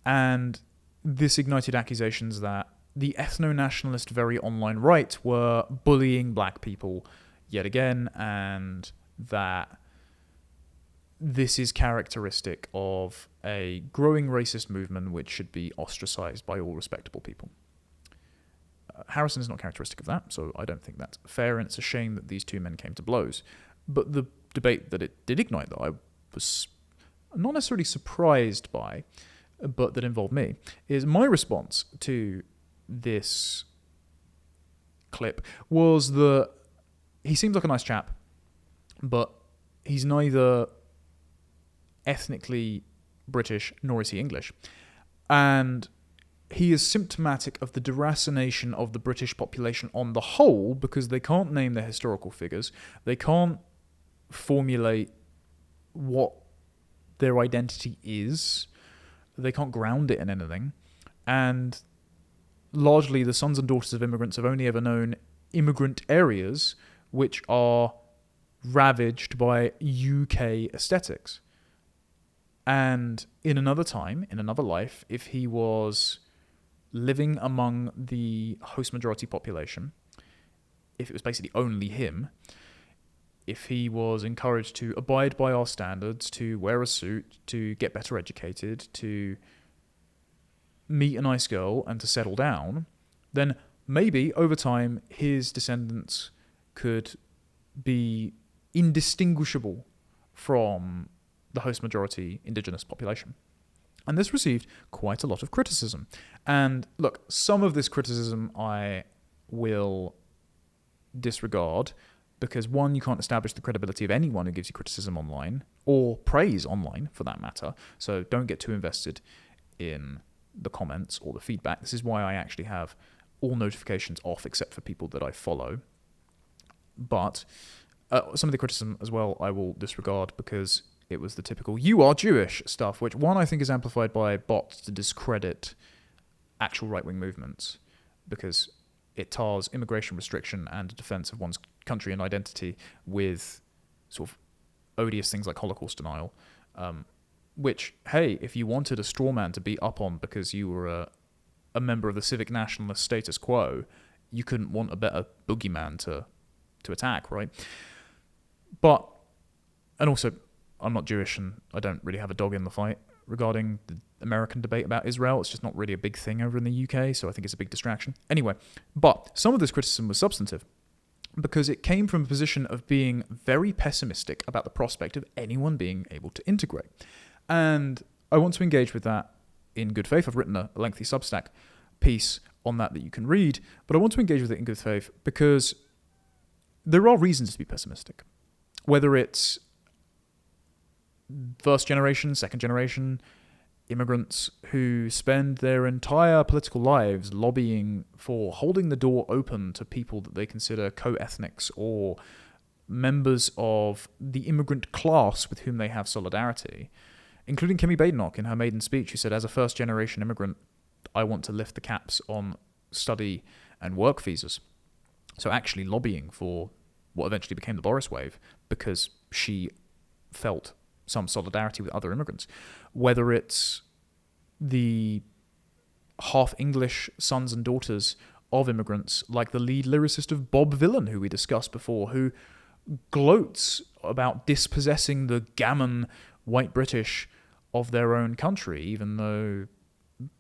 And this ignited accusations that the ethno-nationalist very online right were bullying black people yet again, and that this is characteristic of a growing racist movement which should be ostracized by all respectable people. Harrison is not characteristic of that, so I don't think that's fair, and it's a shame that these two men came to blows. But the debate that it did ignite, that I was not necessarily surprised by, but that involved me, is my response to this clip was that he seems like a nice chap, but he's neither ethnically British nor is he English. And he is symptomatic of the deracination of the British population on the whole, because they can't name their historical figures. They can't formulate what their identity is. They can't ground it in anything. And largely the sons and daughters of immigrants have only ever known immigrant areas which are ravaged by UK aesthetics. And in another time, in another life, if he was living among the host majority population, if it was basically only him, if he was encouraged to abide by our standards, to wear a suit, to get better educated, to meet a nice girl and to settle down, then maybe over time his descendants could be indistinguishable from the host majority indigenous population. And this received quite a lot of criticism. And look, some of this criticism I will disregard because, one, you can't establish the credibility of anyone who gives you criticism online, or praise online for that matter. So don't get too invested in the comments or the feedback. This is why I actually have all notifications off except for people that I follow. But some of the criticism as well I will disregard because it was the typical "you are Jewish" stuff, which, one, I think is amplified by bots to discredit actual right-wing movements, because it tars immigration restriction and a defense of one's country and identity with sort of odious things like Holocaust denial, which, hey, if you wanted a straw man to beat up on because you were a member of the civic nationalist status quo, you couldn't want a better boogeyman to attack, right? But, and also, I'm not Jewish and I don't really have a dog in the fight regarding the American debate about Israel. It's just not really a big thing over in the UK, so I think it's a big distraction. Anyway, but some of this criticism was substantive because it came from a position of being very pessimistic about the prospect of anyone being able to integrate. And I want to engage with that in good faith. I've written a lengthy Substack piece on that you can read, but I want to engage with it in good faith because there are reasons to be pessimistic. Whether it's first generation, second generation immigrants who spend their entire political lives lobbying for holding the door open to people that they consider co-ethnics or members of the immigrant class with whom they have solidarity, including Kemi Badenoch in her maiden speech, who said, as a first generation immigrant, I want to lift the caps on study and work visas. So actually lobbying for what eventually became the Boris wave because she felt some solidarity with other immigrants. Whether it's the half-English sons and daughters of immigrants, like the lead lyricist of Bob Vylan, who we discussed before, who gloats about dispossessing the gammon white British of their own country, even though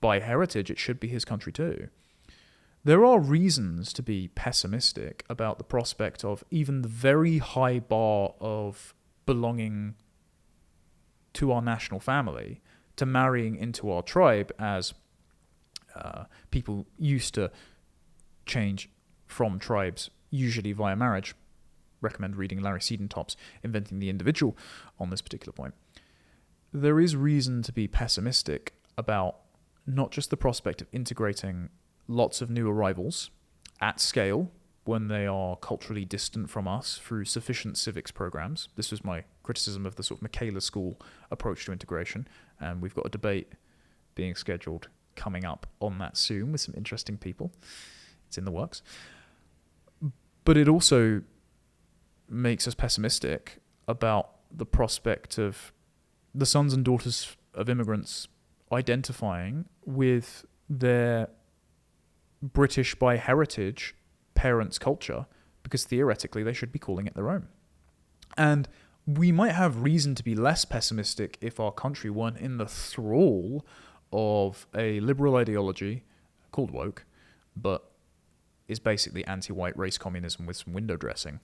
by heritage it should be his country too. There are reasons to be pessimistic about the prospect of even the very high bar of belonging to our national family, to marrying into our tribe, as people used to change from tribes, usually via marriage. Recommend reading Larry Siedentop's Inventing the Individual on this particular point. There is reason to be pessimistic about not just the prospect of integrating lots of new arrivals at scale when they are culturally distant from us through sufficient civics programs. This was my criticism of the sort of Michaela School approach to integration, and we've got a debate being scheduled coming up on that soon with some interesting people. It's in the works. But it also makes us pessimistic about the prospect of the sons and daughters of immigrants identifying with their British by heritage parents' culture, because theoretically they should be calling it their own. And we might have reason to be less pessimistic if our country weren't in the thrall of a liberal ideology called woke, but is basically anti-white race communism with some window dressing,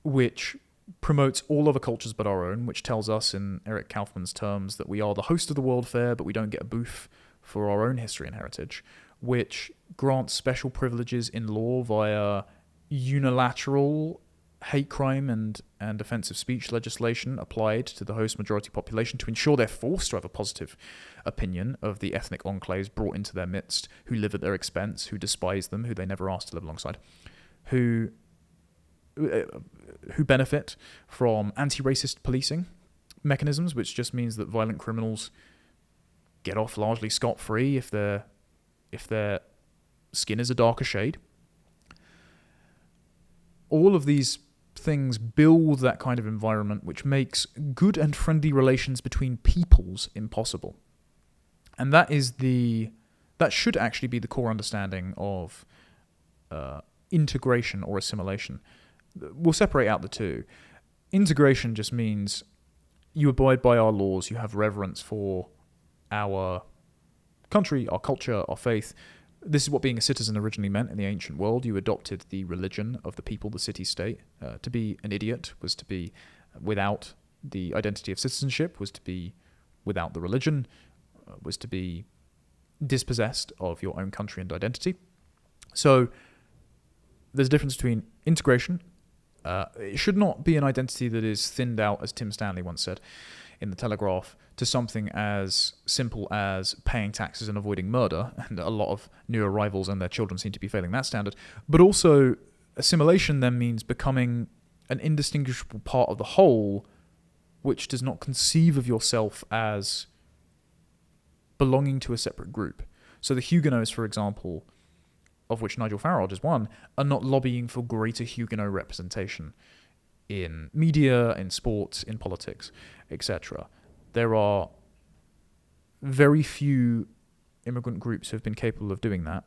which promotes all other cultures but our own, which tells us, in Eric Kaufman's terms, that we are the host of the World Fair, but we don't get a booth for our own history and heritage, which grants special privileges in law via unilateral hate crime and offensive speech legislation applied to the host majority population to ensure they're forced to have a positive opinion of the ethnic enclaves brought into their midst, who live at their expense, who despise them, who they never asked to live alongside, who benefit from anti-racist policing mechanisms, which just means that violent criminals get off largely scot-free if their skin is a darker shade. All of these things build that kind of environment which makes good and friendly relations between peoples impossible. And that should actually be the core understanding of integration or assimilation. We'll separate out the two. Integration just means you abide by our laws, you have reverence for our country, our culture, our faith. This is what being a citizen originally meant in the ancient world. You adopted the religion of the people, the city-state. To be an idiot was to be without the identity of citizenship, was to be without the religion, was to be dispossessed of your own country and identity. So there's a difference between integration. It should not be an identity that is thinned out, as Tim Stanley once said in The Telegraph, to something as simple as paying taxes and avoiding murder, and a lot of new arrivals and their children seem to be failing that standard. But also, assimilation then means becoming an indistinguishable part of the whole, which does not conceive of yourself as belonging to a separate group. So the Huguenots, for example, of which Nigel Farage is one, are not lobbying for greater Huguenot representation in media, in sports, in politics, etc. There are very few immigrant groups who have been capable of doing that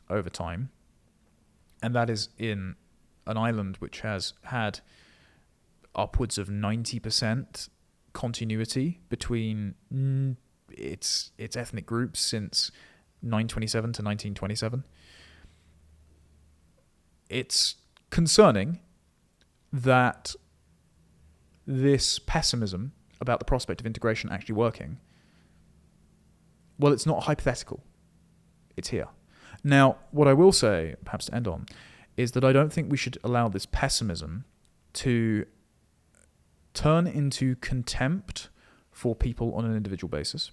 over time, and that is in an island which has had upwards of 90% continuity between its ethnic groups since 927 to 1927. It's concerning that this pessimism about the prospect of integration actually working, well, it's not hypothetical. It's here. Now, what I will say, perhaps to end on, is that I don't think we should allow this pessimism to turn into contempt for people on an individual basis.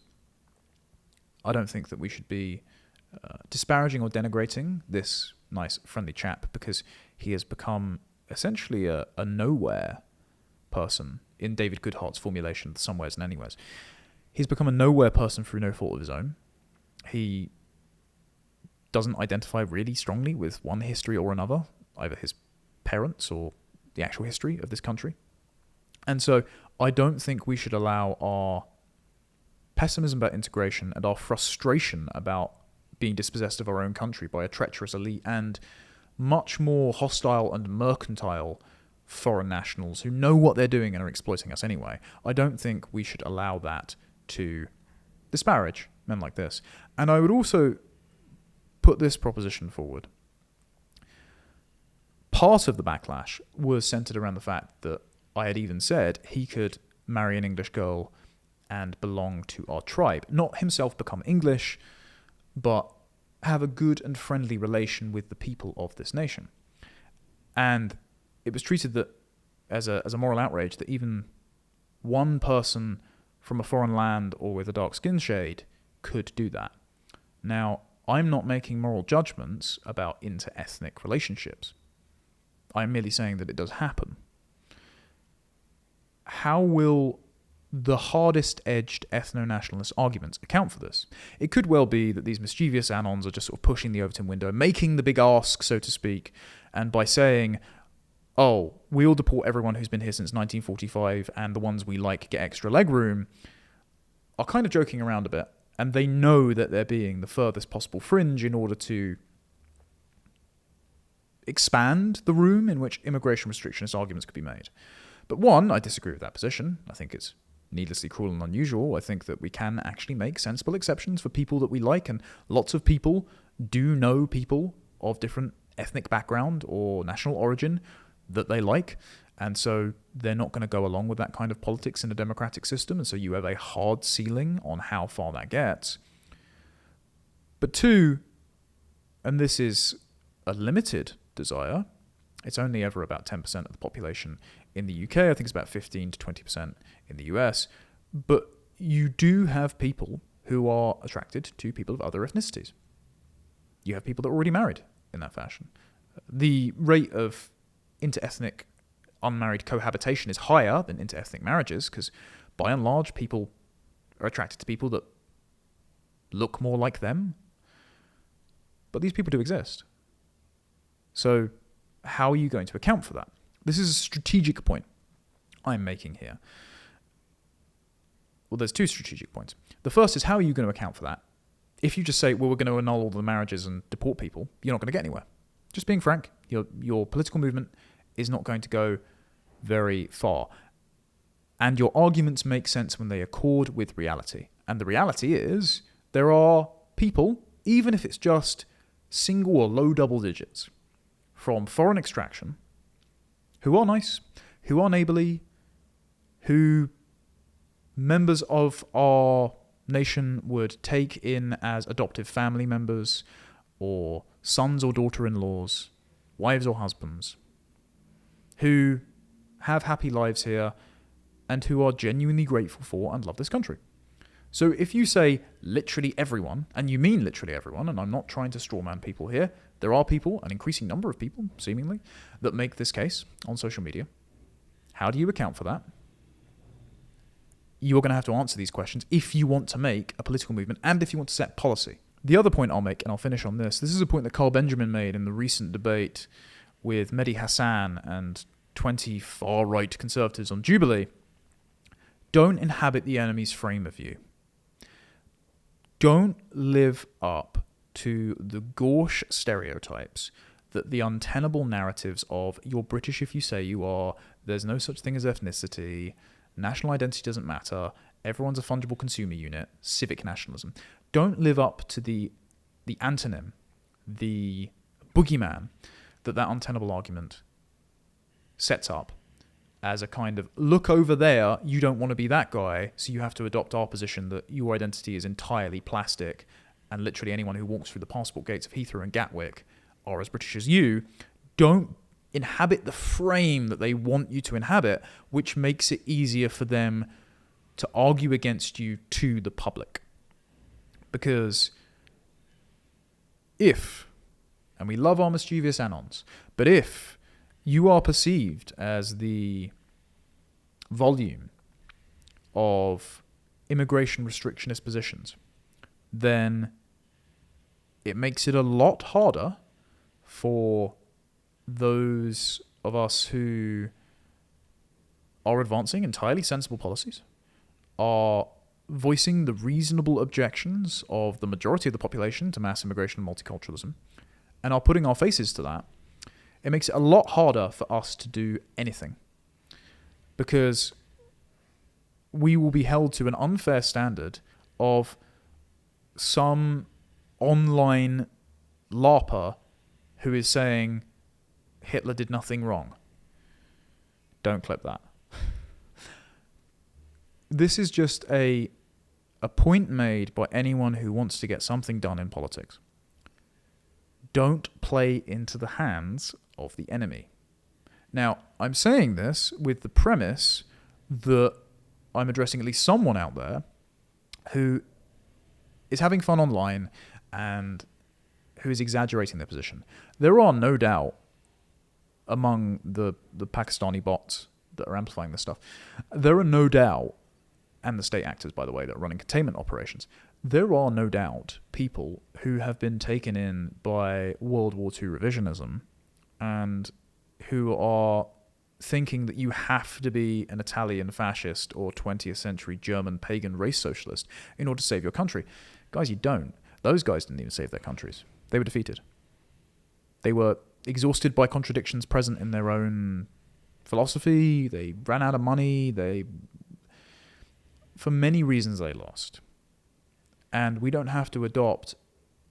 I don't think that we should be disparaging or denigrating this nice, friendly chap because he has become essentially a nowhere person in David Goodhart's formulation, the somewheres and anywheres. He's become a nowhere person through no fault of his own. He doesn't identify really strongly with one history or another, either his parents or the actual history of this country. And so I don't think we should allow our pessimism about integration and our frustration about being dispossessed of our own country by a treacherous elite and much more hostile and mercantile foreign nationals who know what they're doing and are exploiting us anyway. I don't think we should allow that to disparage men like this. And I would also put this proposition forward. Part of the backlash was centered around the fact that I had even said he could marry an English girl and belong to our tribe. Not himself become English, but have a good and friendly relation with the people of this nation. And it was treated that as a moral outrage that even one person from a foreign land or with a dark skin shade could do that. Now, I'm not making moral judgments about inter-ethnic relationships. I'm merely saying that it does happen. How will the hardest-edged ethno-nationalist arguments account for this. It could well be that these mischievous anons are just sort of pushing the Overton window, making the big ask, so to speak, and by saying, oh, we'll deport everyone who's been here since 1945 and the ones we like get extra legroom, are kind of joking around a bit, and they know that they're being the furthest possible fringe in order to expand the room in which immigration restrictionist arguments could be made. But one, I disagree with that position. I think it's needlessly cruel and unusual. I think that we can actually make sensible exceptions for people that we like, and lots of people do know people of different ethnic background or national origin that they like, and so they're not going to go along with that kind of politics in a democratic system, and so you have a hard ceiling on how far that gets. But two, and this is a limited desire, it's only ever about 10% of the population in the UK, I think it's about 15 to 20% in the US, but you do have people who are attracted to people of other ethnicities. You have people that are already married in that fashion. The rate of inter-ethnic unmarried cohabitation is higher than inter-ethnic marriages because, by and large, people are attracted to people that look more like them. But these people do exist. So how are you going to account for that? This is a strategic point I'm making here. Well, there's two strategic points. The first is, how are you going to account for that? If you just say, well, we're going to annul all the marriages and deport people, you're not going to get anywhere. Just being frank, your political movement is not going to go very far. And your arguments make sense when they accord with reality. And the reality is, there are people, even if it's just single or low double digits, from foreign extraction, who are nice, who are neighbourly, who members of our nation would take in as adoptive family members, or sons or daughter-in-laws, wives or husbands, who have happy lives here and who are genuinely grateful for and love this country. So if you say literally everyone, and you mean literally everyone, and I'm not trying to strawman people here, there are people, an increasing number of people, seemingly, that make this case on social media. How do you account for that? You're going to have to answer these questions if you want to make a political movement and if you want to set policy. The other point I'll make, and I'll finish on this is a point that Carl Benjamin made in the recent debate with Mehdi Hassan and 20 far-right conservatives on Jubilee. Don't inhabit the enemy's frame of view. Don't live up to the gauche stereotypes that the untenable narratives of you're British if you say you are, there's no such thing as ethnicity, national identity doesn't matter, everyone's a fungible consumer unit, civic nationalism. Don't live up to the antonym, the boogeyman that untenable argument sets up as a kind of, look over there, you don't want to be that guy, so you have to adopt our position that your identity is entirely plastic, and literally anyone who walks through the passport gates of Heathrow and Gatwick are as British as you. Don't inhabit the frame that they want you to inhabit, which makes it easier for them to argue against you to the public. Because if, and we love our mischievous anons, but if you are perceived as the volume of immigration restrictionist positions, then it makes it a lot harder for those of us who are advancing entirely sensible policies, are voicing the reasonable objections of the majority of the population to mass immigration and multiculturalism, and are putting our faces to that. It makes it a lot harder for us to do anything, because we will be held to an unfair standard of some online LARPer who is saying Hitler did nothing wrong. Don't clip that. This is just a point made by anyone who wants to get something done in politics. Don't play into the hands of the enemy. Now, I'm saying this with the premise that I'm addressing at least someone out there who is having fun online and who is exaggerating their position. There are no doubt among the Pakistani bots that are amplifying this stuff, there are no doubt and the state actors, by the way, that are running containment operations, there are no doubt people who have been taken in by World War II revisionism and who are thinking that you have to be an Italian fascist or 20th century German pagan race socialist in order to save your country. Guys, you don't. Those guys didn't even save their countries. They were defeated. They were exhausted by contradictions present in their own philosophy. They ran out of money. For many reasons, they lost. And we don't have to adopt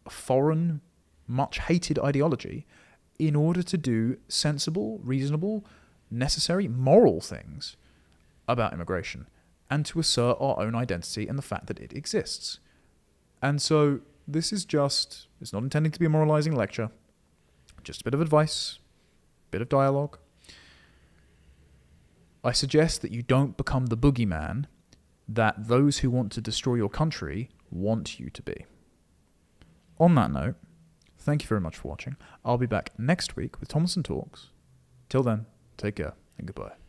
a foreign, much hated ideology in order to do sensible, reasonable, necessary, moral things about immigration and to assert our own identity and the fact that it exists. And so this is it's not intending to be a moralizing lecture, just a bit of advice, a bit of dialogue. I suggest that you don't become the boogeyman that those who want to destroy your country want you to be. On that note, thank you very much for watching. I'll be back next week with Tomlinson Talks. Till then, take care and goodbye.